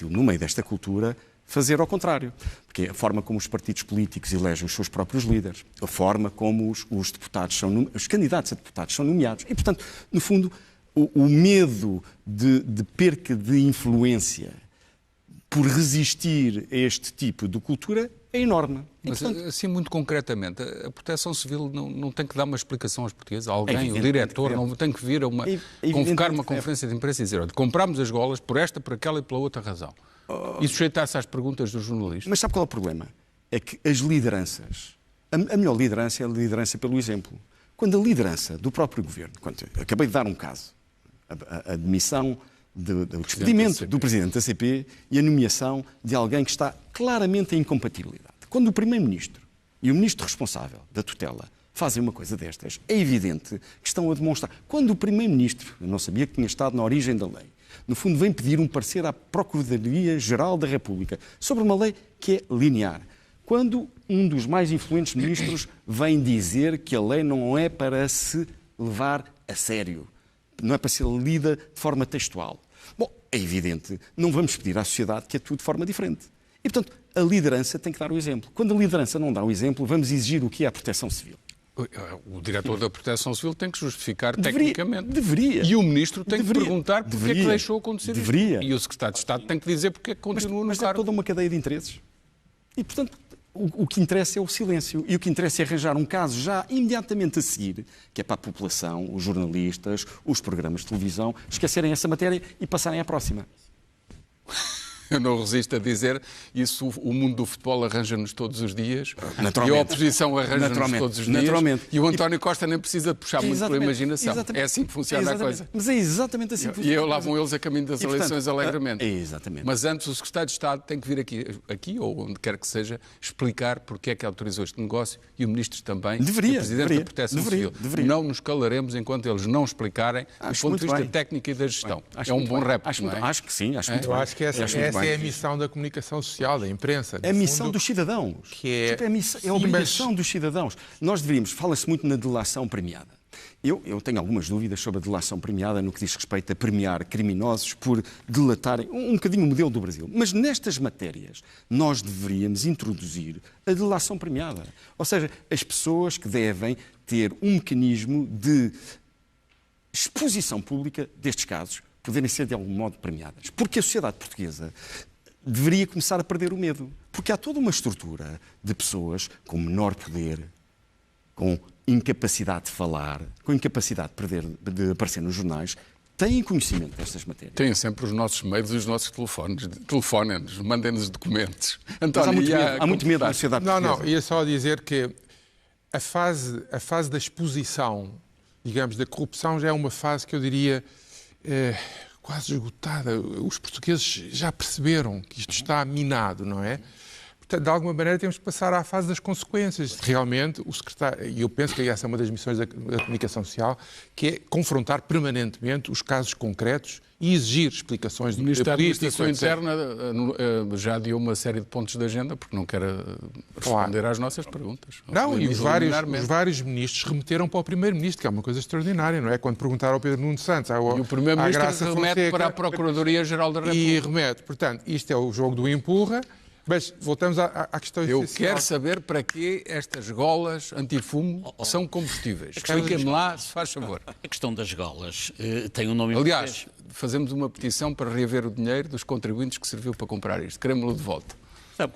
no meio desta cultura, fazer ao contrário. Porque a forma como os partidos políticos elegem os seus próprios líderes, a forma como os candidatos a deputados são nomeados. E, portanto, no fundo, o medo de perca de influência por resistir a este tipo de cultura é enorme. Mas, assim, muito concretamente, a Proteção Civil não tem que dar uma explicação aos portugueses? Alguém, o diretor, não tem que vir a convocar uma conferência de imprensa e dizer: olha, comprámos as golas por esta, por aquela e pela outra razão. E sujeitar-se às perguntas dos jornalistas. Mas sabe qual é o problema? É que as lideranças, a melhor liderança é a liderança pelo exemplo. Quando a liderança do próprio governo, acabei de dar um caso, a demissão, o despedimento do Presidente da CP e a nomeação de alguém que está claramente em incompatibilidade. Quando o Primeiro-Ministro e o Ministro responsável da tutela fazem uma coisa destas, é evidente que estão a demonstrar. Quando o Primeiro-Ministro, eu não sabia que tinha estado na origem da lei, no fundo vem pedir um parecer à Procuradoria-Geral da República sobre uma lei que é linear. Quando um dos mais influentes ministros vem dizer que a lei não é para se levar a sério, não é para ser lida de forma textual. Bom, é evidente, não vamos pedir à sociedade que atue de forma diferente. E, portanto, a liderança tem que dar o exemplo. Quando a liderança não dá o exemplo, vamos exigir o que é a Proteção Civil. O diretor da Proteção Civil tem que justificar tecnicamente. Deveria. E o Ministro tem que perguntar porque é que deixou acontecer isso. Deveria. E o Secretário de Estado tem que dizer porque é que continua no cargo. Mas é toda uma cadeia de interesses. E, portanto, o que interessa é o silêncio. E o que interessa é arranjar um caso já imediatamente a seguir, que é para a população, os jornalistas, os programas de televisão, esquecerem essa matéria e passarem à próxima. Eu não resisto a dizer isso, o mundo do futebol arranja-nos todos os dias e a oposição arranja-nos todos os dias e o António Costa nem precisa de puxar muito pela imaginação. É assim que funciona a coisa. Mas é exatamente assim que funciona. E eu lá vão eles a caminho das eleições alegremente. Exatamente. Mas antes o Secretário de Estado tem que vir aqui ou onde quer que seja, explicar porque é que autorizou este negócio e o Ministro também, o Presidente da Proteção Civil. Não nos calaremos enquanto eles não explicarem do ponto de vista técnico e da gestão. É um bom réplico, não é? Acho que sim. Eu acho que essa é a missão da comunicação social, da imprensa. É a missão dos cidadãos. É a obrigação dos cidadãos. Nós deveríamos, fala-se muito na delação premiada. Eu tenho algumas dúvidas sobre a delação premiada no que diz respeito a premiar criminosos por delatarem um bocadinho o modelo do Brasil. Mas nestas matérias nós deveríamos introduzir a delação premiada. Ou seja, as pessoas que devem ter um mecanismo de exposição pública destes casos poderem ser de algum modo premiadas. Porque a sociedade portuguesa deveria começar a perder o medo. Porque há toda uma estrutura de pessoas com menor poder, com incapacidade de falar, com incapacidade de aparecer nos jornais, têm conhecimento destas matérias. Têm sempre os nossos meios e os nossos telefones. Telefonem-nos, mandem-nos documentos. António, há muito medo na sociedade portuguesa. Não, ia só dizer que a fase da exposição, digamos, da corrupção já é uma fase que eu diria quase esgotada. Os portugueses já perceberam que isto está minado, não é? Portanto, de alguma maneira temos que passar à fase das consequências. Realmente, o secretário, e eu penso que essa é uma das missões da comunicação social, que é confrontar permanentemente os casos concretos e exigir explicações do Ministro da Administração Interna já adiou uma série de pontos de agenda porque não quer responder às nossas perguntas. Não, e os vários ministros remeteram para o Primeiro-Ministro, que é uma coisa extraordinária, não é? Quando perguntaram ao Pedro Nuno Santos, e o Primeiro-Ministro remete para a Procuradoria-Geral da República. E remete. Portanto, isto é o jogo do empurra. Mas voltamos à questão essencial. Eu quero saber para que estas golas antifumo são combustíveis. Expliquem-me lá, se faz favor. A questão das golas tem um nome... Aliás, fazemos uma petição para reaver o dinheiro dos contribuintes que serviu para comprar isto. Queremos-lo de volta. Sabe,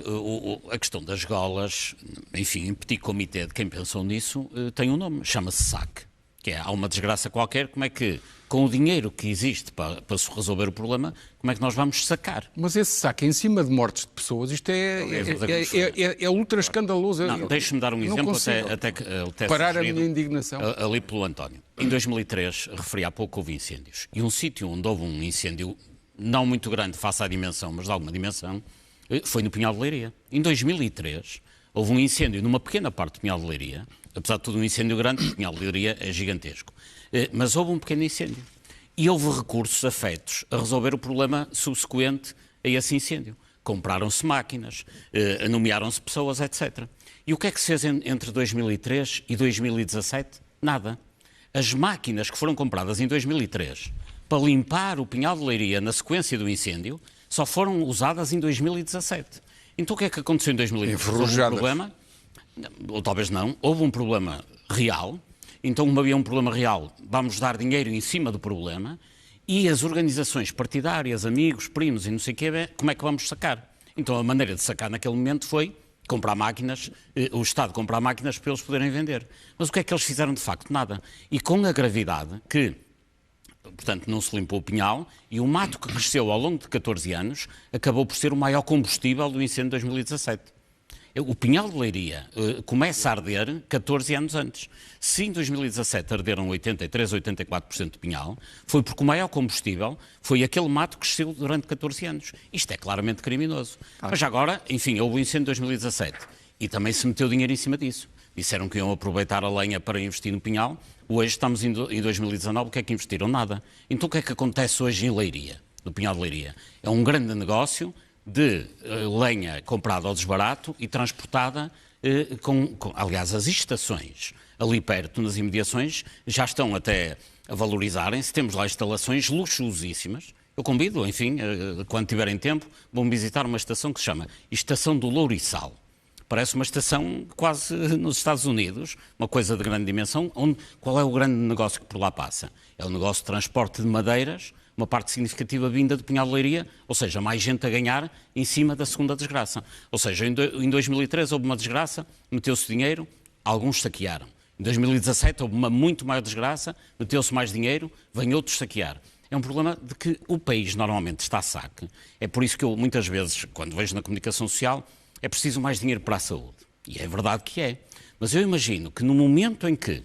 a questão das golas, enfim, em petit comité de quem pensou nisso, tem um nome. Chama-se SAC. Há uma desgraça qualquer, como é que, com o dinheiro que existe para se resolver o problema, como é que nós vamos sacar? Mas esse saque em cima de mortes de pessoas, isto é ultra escandaloso. Deixe-me dar um exemplo até parar a minha indignação. Ali pelo António. Em 2003, referi há pouco, houve incêndios. E um sítio onde houve um incêndio, não muito grande face à dimensão, mas de alguma dimensão, foi no Pinhal de Leiria. Em 2003, houve um incêndio numa pequena parte do Pinhal de Leiria. Apesar de tudo um incêndio grande, o Pinhal de Leiria é gigantesco. Mas houve um pequeno incêndio. E houve recursos afetos a resolver o problema subsequente a esse incêndio. Compraram-se máquinas, nomearam-se pessoas, etc. E o que é que se fez entre 2003 e 2017? Nada. As máquinas que foram compradas em 2003 para limpar o Pinhal de Leiria na sequência do incêndio só foram usadas em 2017. Então o que é que aconteceu em 2003? Houve um problema? Ou talvez não, houve um problema real, então como havia um problema real, vamos dar dinheiro em cima do problema, E as organizações partidárias, amigos, primos e não sei o quê, como é que vamos sacar? Então a maneira de sacar naquele momento foi comprar máquinas, o Estado comprar máquinas para eles poderem vender. Mas o que é que eles fizeram de facto? Nada. E com a gravidade que, portanto, não se limpou o pinhal e o mato que cresceu ao longo de 14 anos acabou por ser o maior combustível do incêndio de 2017. O Pinhal de Leiria começa a arder 14 anos antes. Se em 2017 arderam 83% ou 84% de pinhal, foi porque o maior combustível foi aquele mato que cresceu durante 14 anos. Isto é claramente criminoso. Mas agora, enfim, houve o incêndio de 2017 e também se meteu dinheiro em cima disso. Disseram que iam aproveitar a lenha para investir no Pinhal. Hoje estamos em 2019, o que é que investiram? Nada. Então o que é que acontece hoje em Leiria, no Pinhal de Leiria? É um grande negócio de lenha comprada ao desbarato e transportada aliás, as estações ali perto, nas imediações, já estão até a valorizarem-se. Temos lá instalações luxuosíssimas. Eu convido, enfim, quando tiverem tempo, vão visitar uma estação que se chama Estação do Louriçal. Parece uma estação quase nos Estados Unidos, uma coisa de grande dimensão. Qual é o grande negócio que por lá passa? É o negócio de transporte de madeiras, uma parte significativa vinda de Pinhal de Leiria, ou seja, mais gente a ganhar em cima da segunda desgraça. Ou seja, em 2013 houve uma desgraça, meteu-se dinheiro, alguns saquearam. Em 2017 houve uma muito maior desgraça, meteu-se mais dinheiro, vem outros saquear. É um problema de que o país normalmente está a saque. É por isso que eu, muitas vezes, quando vejo na comunicação social, é preciso mais dinheiro para a saúde. E é verdade que é. Mas eu imagino que no momento em que,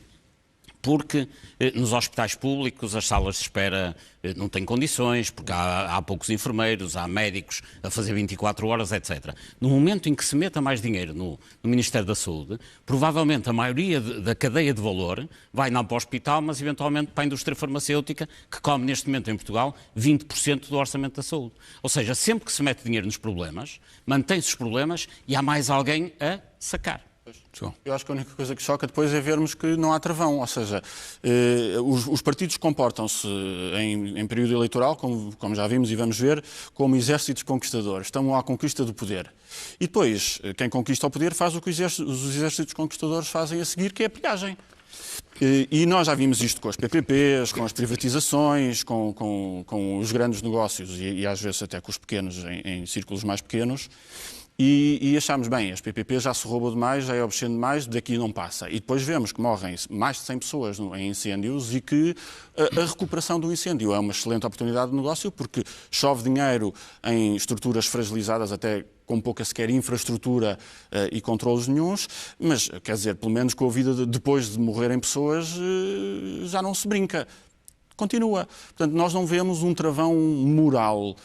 porque nos hospitais públicos as salas de espera não têm condições, porque há poucos enfermeiros, há médicos a fazer 24 horas, etc. No momento em que se meta mais dinheiro no Ministério da Saúde, provavelmente a maioria da cadeia de valor vai não para o hospital, mas eventualmente para a indústria farmacêutica, que come neste momento em Portugal 20% do orçamento da saúde. Ou seja, sempre que se mete dinheiro nos problemas, mantém-se os problemas e há mais alguém a sacar. Eu acho que a única coisa que choca depois é vermos que não há travão, ou seja, os partidos comportam-se em período eleitoral, como já vimos e vamos ver, como exércitos conquistadores, estão à conquista do poder. E depois, quem conquista o poder faz o que os exércitos conquistadores fazem a seguir, que é a pilhagem. E nós já vimos isto com as PPPs, com as privatizações, com os grandes negócios e às vezes até com os pequenos, em círculos mais pequenos. E achámos, bem, as PPP já se roubou demais, já é obsceno demais, daqui não passa. E depois vemos que morrem mais de 100 pessoas em incêndios e que a recuperação do incêndio é uma excelente oportunidade de negócio porque chove dinheiro em estruturas fragilizadas, até com pouca sequer infraestrutura e controlos nenhuns, mas, quer dizer, pelo menos com a vida depois de morrerem pessoas já não se brinca. Continua. Portanto, nós não vemos um travão moral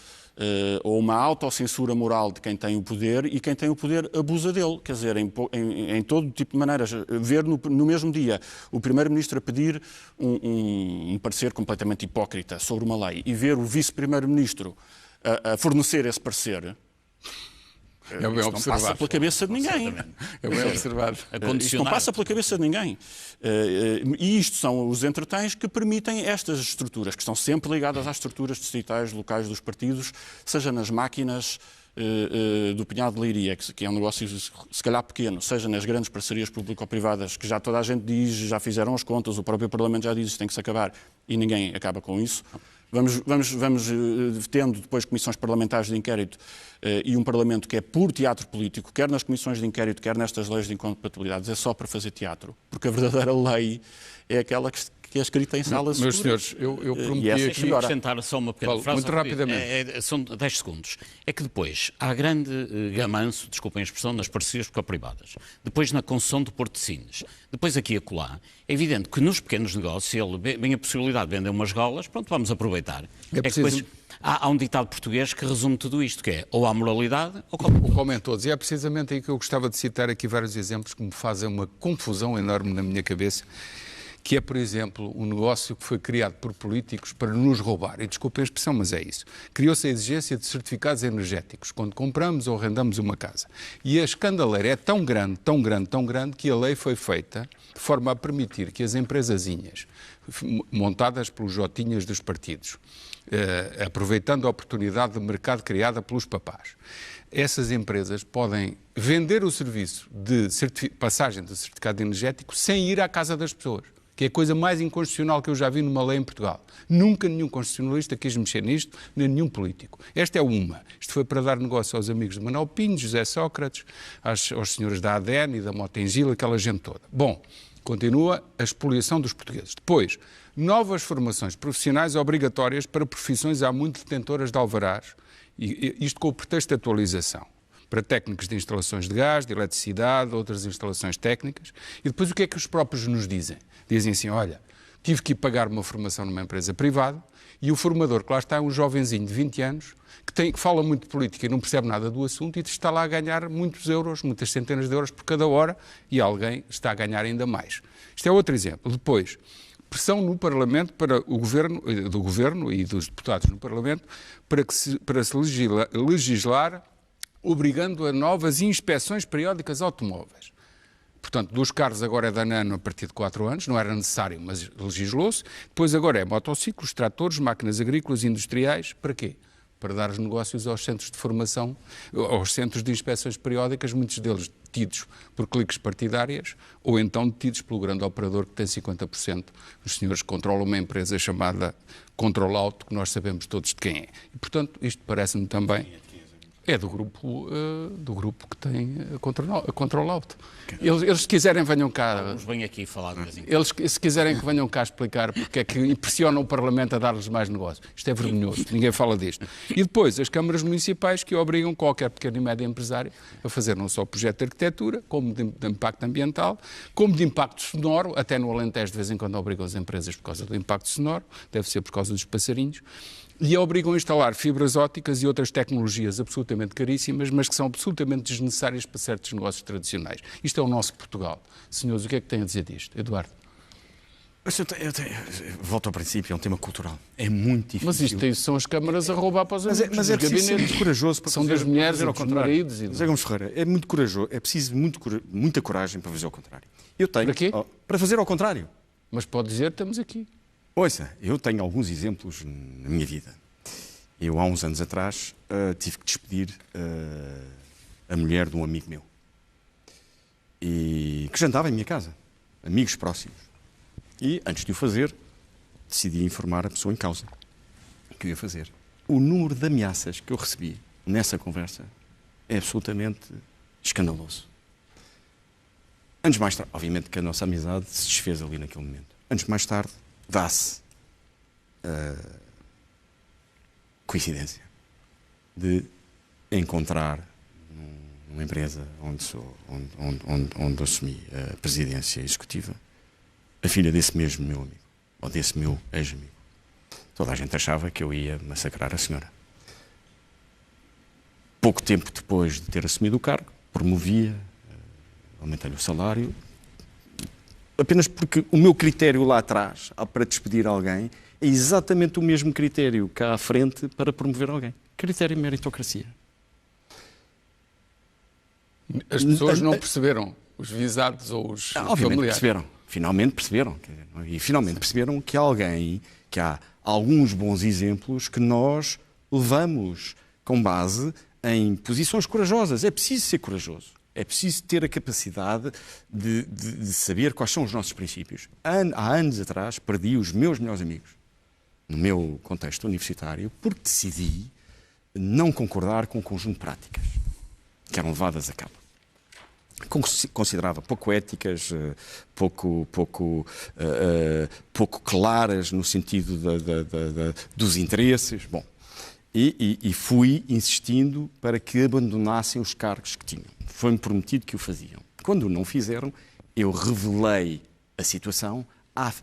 ou uma autocensura moral de quem tem o poder e quem tem o poder abusa dele. Quer dizer, em todo tipo de maneiras. Ver no mesmo dia o Primeiro-Ministro a pedir um parecer completamente hipócrita sobre uma lei e ver o Vice-Primeiro-Ministro a fornecer esse parecer... É bem observado. Não passa pela cabeça de ninguém. É bem observado. Isto não passa pela cabeça de ninguém. E isto são os entretens que permitem estas estruturas, que estão sempre ligadas às estruturas distritais, locais dos partidos, seja nas máquinas do Pinhal de Leiria, que é um negócio se calhar pequeno, seja nas grandes parcerias público-privadas, que já toda a gente diz, já fizeram as contas, o próprio Parlamento já diz que tem que se acabar e ninguém acaba com isso. Vamos tendo depois comissões parlamentares de inquérito e um Parlamento que é puro teatro político, quer nas comissões de inquérito, quer nestas leis de incompatibilidades, é só para fazer teatro. Porque a verdadeira lei é aquela que é escrita em salas Meus escuras. senhores, eu prometi aqui... Deixa-me acrescentar só uma pequena frase. Muito rapidamente. São 10 segundos. É que depois há grande gamanço, desculpem a expressão, nas parcerias público-privadas. Depois na concessão do Porto de Sines. Depois aqui e acolá. É evidente que nos pequenos negócios, ele vem a possibilidade de vender umas golas, pronto, vamos aproveitar. É que depois há um ditado português que resume tudo isto, que é ou há moralidade ou comem todos. E é precisamente aí que eu gostava de citar aqui vários exemplos que me fazem uma confusão enorme na minha cabeça, que é, por exemplo, um negócio que foi criado por políticos para nos roubar. E desculpem a expressão, mas é isso. Criou-se a exigência de certificados energéticos quando compramos ou arrendamos uma casa. E a escandaleira é tão grande, tão grande, tão grande, que a lei foi feita de forma a permitir que as empresazinhas, montadas pelos jotinhas dos partidos, aproveitando a oportunidade de mercado criada pelos papás, essas empresas podem vender o serviço de passagem de certificado energético sem ir à casa das pessoas. que é a coisa mais inconstitucional que eu já vi numa lei em Portugal. Nunca nenhum constitucionalista quis mexer nisto, nem nenhum político. Esta é uma. Isto foi para dar negócio aos amigos de Manuel Pinho, José Sócrates, aos senhores da ADN e da Motengil, aquela gente toda. Bom, continua a expoliação dos portugueses. Depois, novas formações profissionais obrigatórias para profissões há muito detentoras de alvarás, e isto com o pretexto de atualização, para técnicos de instalações de gás, de eletricidade, outras instalações técnicas. E depois o que é que os próprios nos dizem? Dizem assim, olha, tive que ir pagar uma formação numa empresa privada e o formador que lá está é um jovenzinho de 20 anos que fala muito de política e não percebe nada do assunto e está lá a ganhar muitos euros, muitas centenas de euros por cada hora e alguém está a ganhar ainda mais. Isto é outro exemplo. Depois, pressão no Parlamento para o do Governo e dos deputados no Parlamento para se legislar obrigando a novas inspeções periódicas automóveis. Portanto, dos carros agora é da Nano a partir de 4 anos, não era necessário, mas legislou-se. Depois agora é motociclos, tratores, máquinas agrícolas, industriais. Para quê? Para dar os negócios aos centros de formação, aos centros de inspeções periódicas, muitos deles detidos por cliques partidárias ou então detidos pelo grande operador que tem 50%. Os senhores controlam uma empresa chamada Control Auto, que nós sabemos todos de quem é. E, portanto, isto parece-me também... É do grupo que tem a Control Auto. Eles, se quiserem, venham cá. Vamos bem aqui falar de vez em quando. Eles, se quiserem, que venham cá explicar porque é que impressionam o Parlamento a dar-lhes mais negócio. Isto é vergonhoso, ninguém fala disto. E depois, as câmaras municipais que obrigam qualquer pequeno e médio empresário a fazer não só projeto de arquitetura, como de impacto ambiental, como de impacto sonoro, até no Alentejo de vez em quando obrigam as empresas por causa do impacto sonoro, deve ser por causa dos passarinhos, e obrigam a instalar fibras ópticas e outras tecnologias absolutamente caríssimas, mas que são absolutamente desnecessárias para certos negócios tradicionais. Isto é o nosso Portugal. Senhores, o que é que têm a dizer disto? Eduardo? Volto ao princípio, é um tema cultural. É muito difícil. Mas isto são as câmaras a roubar para os amigos. Mas é preciso ser muito corajoso para são das mulheres e dos maridos. José Gomes Ferreira, é muito corajoso, é preciso muita coragem para fazer ao contrário. Eu tenho. Para quê? Para fazer ao contrário. Mas pode dizer, estamos aqui. Ouça, eu tenho alguns exemplos na minha vida. Eu, há uns anos atrás, tive que despedir a mulher de um amigo meu. E que jantava em minha casa. Amigos próximos. E, antes de o fazer, decidi informar a pessoa em causa que eu ia fazer. O número de ameaças que eu recebi nessa conversa é absolutamente escandaloso. Anos mais tarde, obviamente que a nossa amizade se desfez ali naquele momento. Anos mais tarde, dá-se coincidência de encontrar numa empresa onde assumi a presidência executiva a filha desse mesmo meu amigo, ou desse meu ex-amigo. Toda a gente achava que eu ia massacrar a senhora. Pouco tempo depois de ter assumido o cargo, promovia, aumentei-lhe o salário, apenas porque o meu critério lá atrás, para despedir alguém, é exatamente o mesmo critério cá à frente para promover alguém. Critério de meritocracia. As pessoas não perceberam, os visados ou os obviamente perceberam. Finalmente perceberam. E finalmente perceberam que há alguém, que há alguns bons exemplos que nós levamos com base em posições corajosas. É preciso ser corajoso. É preciso ter a capacidade de saber quais são os nossos princípios. Há anos atrás perdi os meus melhores amigos no meu contexto universitário porque decidi não concordar com um conjunto de práticas que eram levadas a cabo. Considerava pouco éticas, pouco claras no sentido dos interesses. Bom, e fui insistindo para que abandonassem os cargos que tinham. Foi-me prometido que o faziam. Quando o não fizeram, eu revelei a situação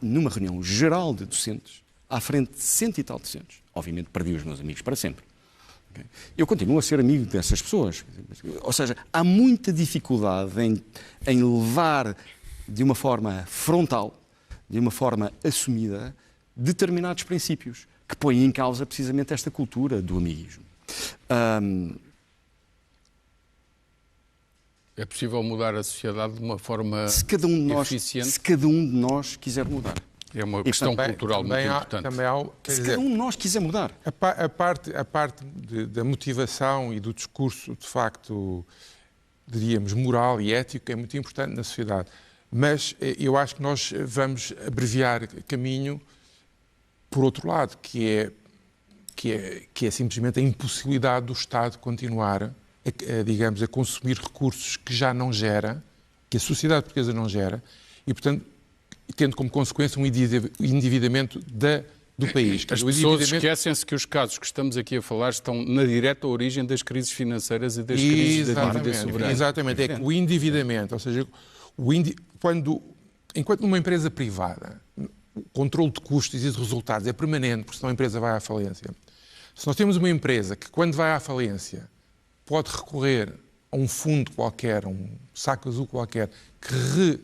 numa reunião geral de docentes, à frente de 100 e tal docentes. Obviamente perdi os meus amigos para sempre. Eu continuo a ser amigo dessas pessoas. Ou seja, há muita dificuldade em levar de uma forma frontal, de uma forma assumida, determinados princípios que põem em causa precisamente esta cultura do amiguismo. É possível mudar a sociedade de uma forma eficiente? Se cada um de nós quiser mudar. É uma questão cultural muito importante. Se cada um de nós quiser mudar. A parte da motivação e do discurso, de facto, diríamos, moral e ético, é muito importante na sociedade. Mas eu acho que nós vamos abreviar caminho por outro lado, que é simplesmente a impossibilidade do Estado continuar digamos, a consumir recursos que já não gera, que a sociedade portuguesa não gera, e, portanto, tendo como consequência um endividamento do país. As pessoas esquecem-se que os casos que estamos aqui a falar estão na direta origem das crises financeiras e das crises da dívida soberana. Exatamente, é que o endividamento, ou seja, enquanto numa empresa privada o controle de custos e de resultados é permanente, porque senão a empresa vai à falência. Se nós temos uma empresa que, quando vai à falência, pode recorrer a um fundo qualquer, a um saco azul qualquer, que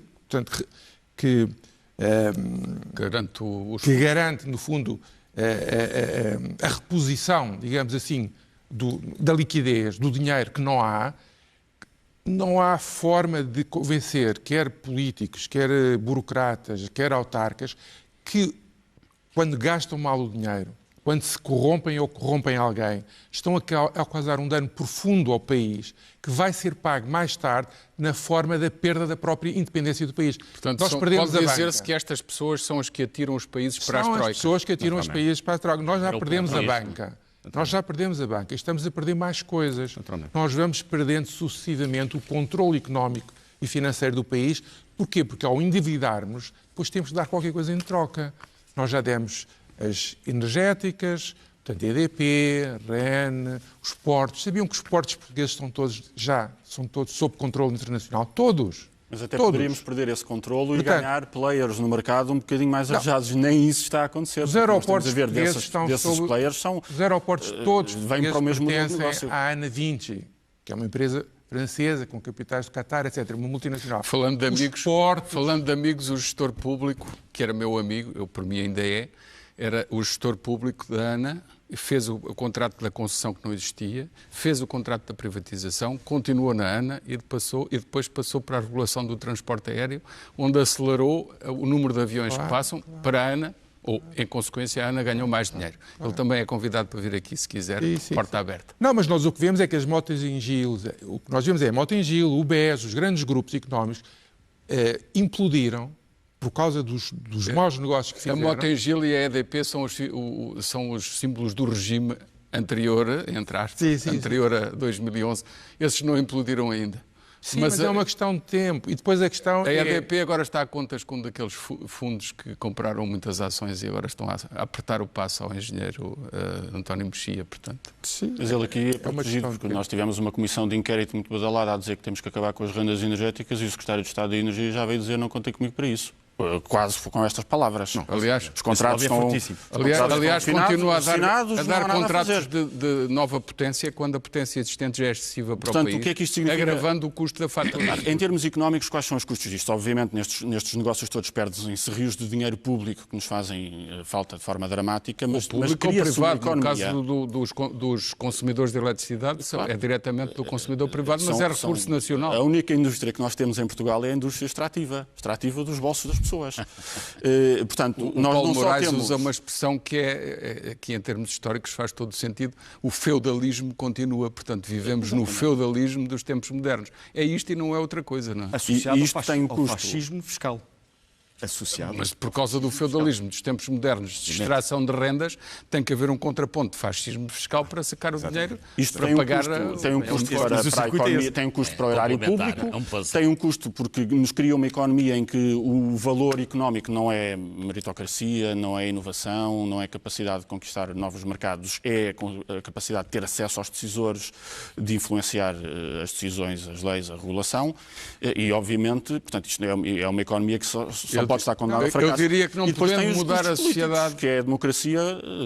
garante, no fundo, a reposição, digamos assim, da liquidez, do dinheiro que não há forma de convencer quer políticos, quer burocratas, quer autarcas, que quando gastam mal o dinheiro, quando se corrompem ou corrompem alguém, estão a causar um dano profundo ao país, que vai ser pago mais tarde na forma da perda da própria independência do país. Portanto, pode dizer-se que estas pessoas são as que atiram os países para as troicas. São as pessoas que atiram os países para as troicas. Nós já perdemos a banca. Nós já perdemos a banca e estamos a perder mais coisas. Nós vamos perdendo sucessivamente o controle económico e financeiro do país. Porquê? Porque ao endividarmos, depois temos de dar qualquer coisa em troca. Nós já demos as energéticas, portanto, EDP, REN, os portos. Sabiam que os portos portugueses são todos sob controle internacional? Todos. Mas até poderíamos perder esse controle e ganhar players no mercado um bocadinho mais arrojados. Nem isso está a acontecer. Os aeroportos portugueses estão sob... players são... Os aeroportos todos vêm para o mesmo pertencem à Ana Vinci, que é uma empresa francesa com capitais do Qatar, etc., uma multinacional. Falando de amigos, o gestor público, que era meu amigo, eu por mim ainda era o gestor público da ANA, fez o contrato da concessão que não existia, fez o contrato da privatização, continuou na ANA e depois passou para a regulação do transporte aéreo, onde acelerou o número de aviões que passam para a ANA, ou, em consequência, a ANA ganhou mais dinheiro. Ele também é convidado para vir aqui, se quiser, porta aberta. Não, mas nós o que vemos é que as motas em Gil, o que nós vemos é a Mota-Engil, o UBS, os grandes grupos económicos implodiram por causa dos maus negócios que fizeram. A Mota-Engil e a EDP são os símbolos do regime anterior, entre aspas, anterior a 2011. Esses não implodiram ainda. Sim, mas é uma questão de tempo. E depois a questão A EDP agora está a contas com um daqueles fundos que compraram muitas ações e agora estão a apertar o passo ao engenheiro António Mexia, portanto. Sim, mas ele aqui é protegido, porque nós tivemos uma comissão de inquérito muito badalada a dizer que temos que acabar com as rendas energéticas e o secretário de Estado da Energia já veio dizer não contem comigo para isso. Quase com estas palavras. Não, aliás, os contratos estão... Aliás, continua a dar contratos de nova potência quando a potência existente já é excessiva para o país, o que é que isto significa? Agravando o custo da fatura. Em termos económicos, quais são os custos disto? Obviamente, nestes negócios todos perdem-se rios de dinheiro público que nos fazem falta de forma dramática, mas público ou privado. No caso dos consumidores de eletricidade, é diretamente do consumidor privado, mas é recurso nacional. A única indústria que nós temos em Portugal é a indústria extrativa dos bolsos das pessoas. Portanto, nós Paulo não Moraes usa uma expressão que em termos históricos faz todo sentido. O feudalismo continua, portanto, vivemos no feudalismo dos tempos modernos. É isto e não é outra coisa, não é? Associado ao fascismo fiscal. Associado. Mas por causa do feudalismo dos tempos modernos, de extração de rendas, tem que haver um contraponto de fascismo fiscal para sacar o dinheiro, para pagar... Tem um custo para a economia, tem um custo para o erário público, tem um custo porque nos cria uma economia em que o valor económico não é meritocracia, não é inovação, não é capacidade de conquistar novos mercados, é a capacidade de ter acesso aos decisores, de influenciar as decisões, as leis, a regulação e, obviamente, portanto, isto é uma economia que só pode estar condenada a fracasso. Eu diria que não podendo mudar a sociedade... Que é a democracia,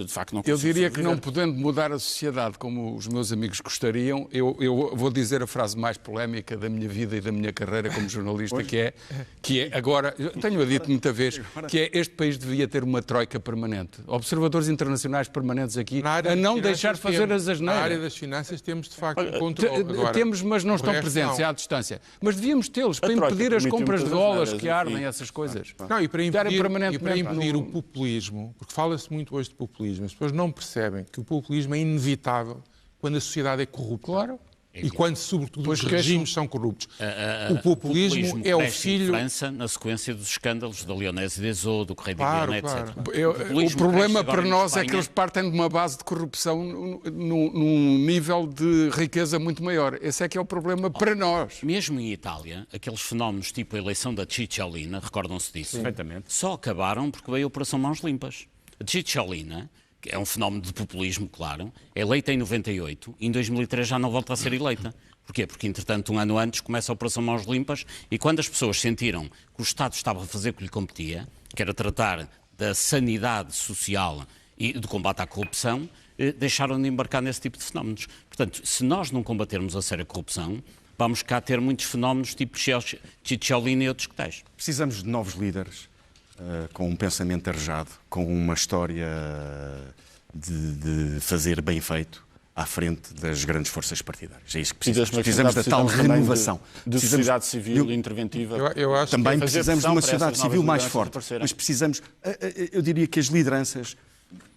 de facto, não Eu diria que não podendo mudar a sociedade como os meus amigos gostariam, eu vou dizer a frase mais polémica da minha vida e da minha carreira como jornalista, que é agora, eu tenho-a dito muita vez, que é este país devia ter uma troika permanente. Observadores internacionais permanentes aqui, a não deixar fazer as asneiras. Na área das finanças temos, de facto, um controle. Temos, mas não estão presentes, é à distância. Mas devíamos tê-los para impedir as compras de dólares que ardem, essas coisas. Não, e para impedir o populismo, porque fala-se muito hoje de populismo, as pessoas não percebem que o populismo é inevitável quando a sociedade é corrupta. Claro. E quando, sobretudo, os regimes são corruptos. O populismo é o filho... em França, na sequência dos escândalos da Lyonnaise des Eaux, do Correio de Lyon, etc. O problema para nós é que eles partem de uma base de corrupção num nível de riqueza muito maior. Esse é que é o problema para nós. Mesmo em Itália, aqueles fenómenos tipo a eleição da Cicciolina, recordam-se disso? Perfeitamente. Só acabaram porque veio a Operação Mãos Limpas. A Cicciolina, que é um fenómeno de populismo, claro, é eleita em 98 e em 2003 já não volta a ser eleita. Porquê? Porque, entretanto, um ano antes começa a Operação Mãos Limpas e quando as pessoas sentiram que o Estado estava a fazer o que lhe competia, que era tratar da sanidade social e do combate à corrupção, deixaram de embarcar nesse tipo de fenómenos. Portanto, se nós não combatermos a sério a corrupção, vamos cá ter muitos fenómenos tipo Cicciolina e outros que tais. Precisamos de novos líderes, com um pensamento arejado, com uma história de fazer bem feito à frente das grandes forças partidárias. É isso que precisamos. Precisamos da tal renovação. De sociedade civil interventiva. Eu acho também que precisamos de uma sociedade civil mais forte. Mas precisamos, eu diria que as lideranças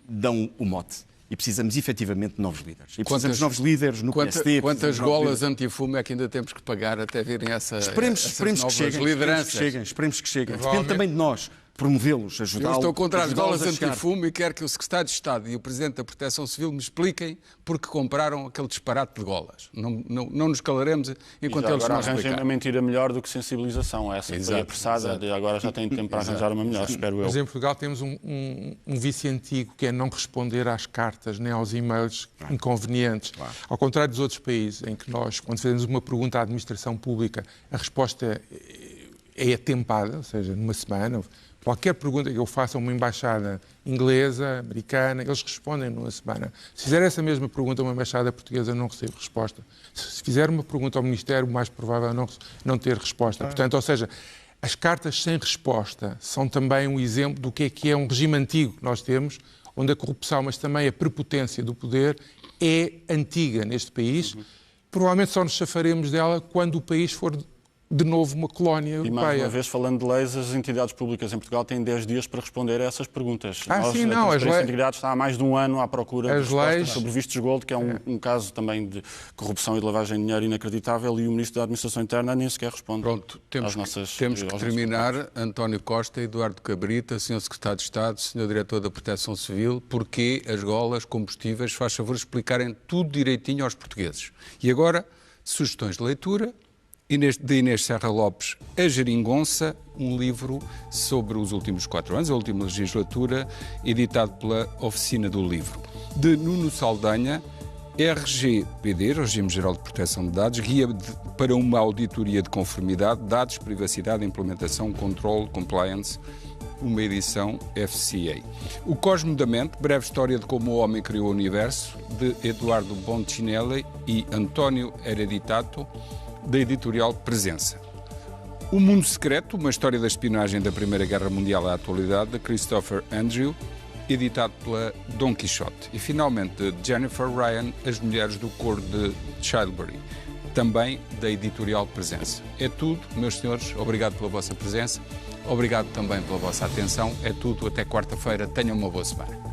dão o mote. E precisamos efetivamente de novos líderes. E precisamos de novos líderes no PSD. Quantas golas antifumo é que ainda temos que pagar até virem essas novas lideranças? Esperemos que cheguem. Depende também de nós promovê-los, ajudá-los. Eu estou contra as golas antifumo e quero que o Secretário de Estado e o Presidente da Proteção Civil me expliquem porque compraram aquele disparate de golas. Não nos calaremos enquanto eles não explicarem. Arranjem uma mentira melhor do que sensibilização. Essa foi apressada e agora já tem tempo para arranjar uma melhor, espero eu. Mas em Portugal temos um vício antigo que é não responder às cartas nem aos e-mails inconvenientes. Ao contrário dos outros países em que nós, quando fazemos uma pergunta à administração pública, a resposta é atempada, ou seja, numa semana. Qualquer pergunta que eu faça a uma embaixada inglesa, americana, eles respondem numa semana. Se fizer essa mesma pergunta a uma embaixada portuguesa, não recebo resposta. Se fizer uma pergunta ao Ministério, o mais provável é não ter resposta. Portanto, ou seja, as cartas sem resposta são também um exemplo do que é um regime antigo que nós temos, onde a corrupção, mas também a prepotência do poder é antiga neste país. Provavelmente só nos chafaremos dela quando o país for de novo uma colónia europeia. E mais uma vez, falando de leis, as entidades públicas em Portugal têm 10 dias para responder a essas perguntas. A Transparência e Integridade está há mais de um ano à procura de respostas sobre vistos gold, que é um caso também de corrupção e de lavagem de dinheiro inacreditável, e o Ministro da Administração Interna nem sequer responde. Pronto, temos que terminar. António Costa, Eduardo Cabrita, Sr. Secretário de Estado, Sr. Diretor da Proteção Civil, porquê as golas, combustíveis, faz favor explicarem tudo direitinho aos portugueses. E agora, sugestões de leitura. De Inês Serra Lopes, A Geringonça, um livro sobre os últimos 4 anos, a última legislatura, editado pela Oficina do Livro. De Nuno Saldanha, RGPD, Regime Geral de Proteção de Dados, Guia para uma Auditoria de Conformidade, Dados, Privacidade, Implementação, Controle, Compliance, uma edição FCA. O Cosmo da Mente, Breve História de Como o Homem Criou o Universo, de Eduardo Boncinelli e António Hereditato, da editorial Presença. O Mundo Secreto, uma história da espionagem da Primeira Guerra Mundial à atualidade, de Christopher Andrew, editado pela Dom Quixote. E, finalmente, de Jennifer Ryan, As Mulheres do Coro de Childbury, também da editorial Presença. É tudo, meus senhores. Obrigado pela vossa presença. Obrigado também pela vossa atenção. É tudo. Até quarta-feira. Tenham uma boa semana.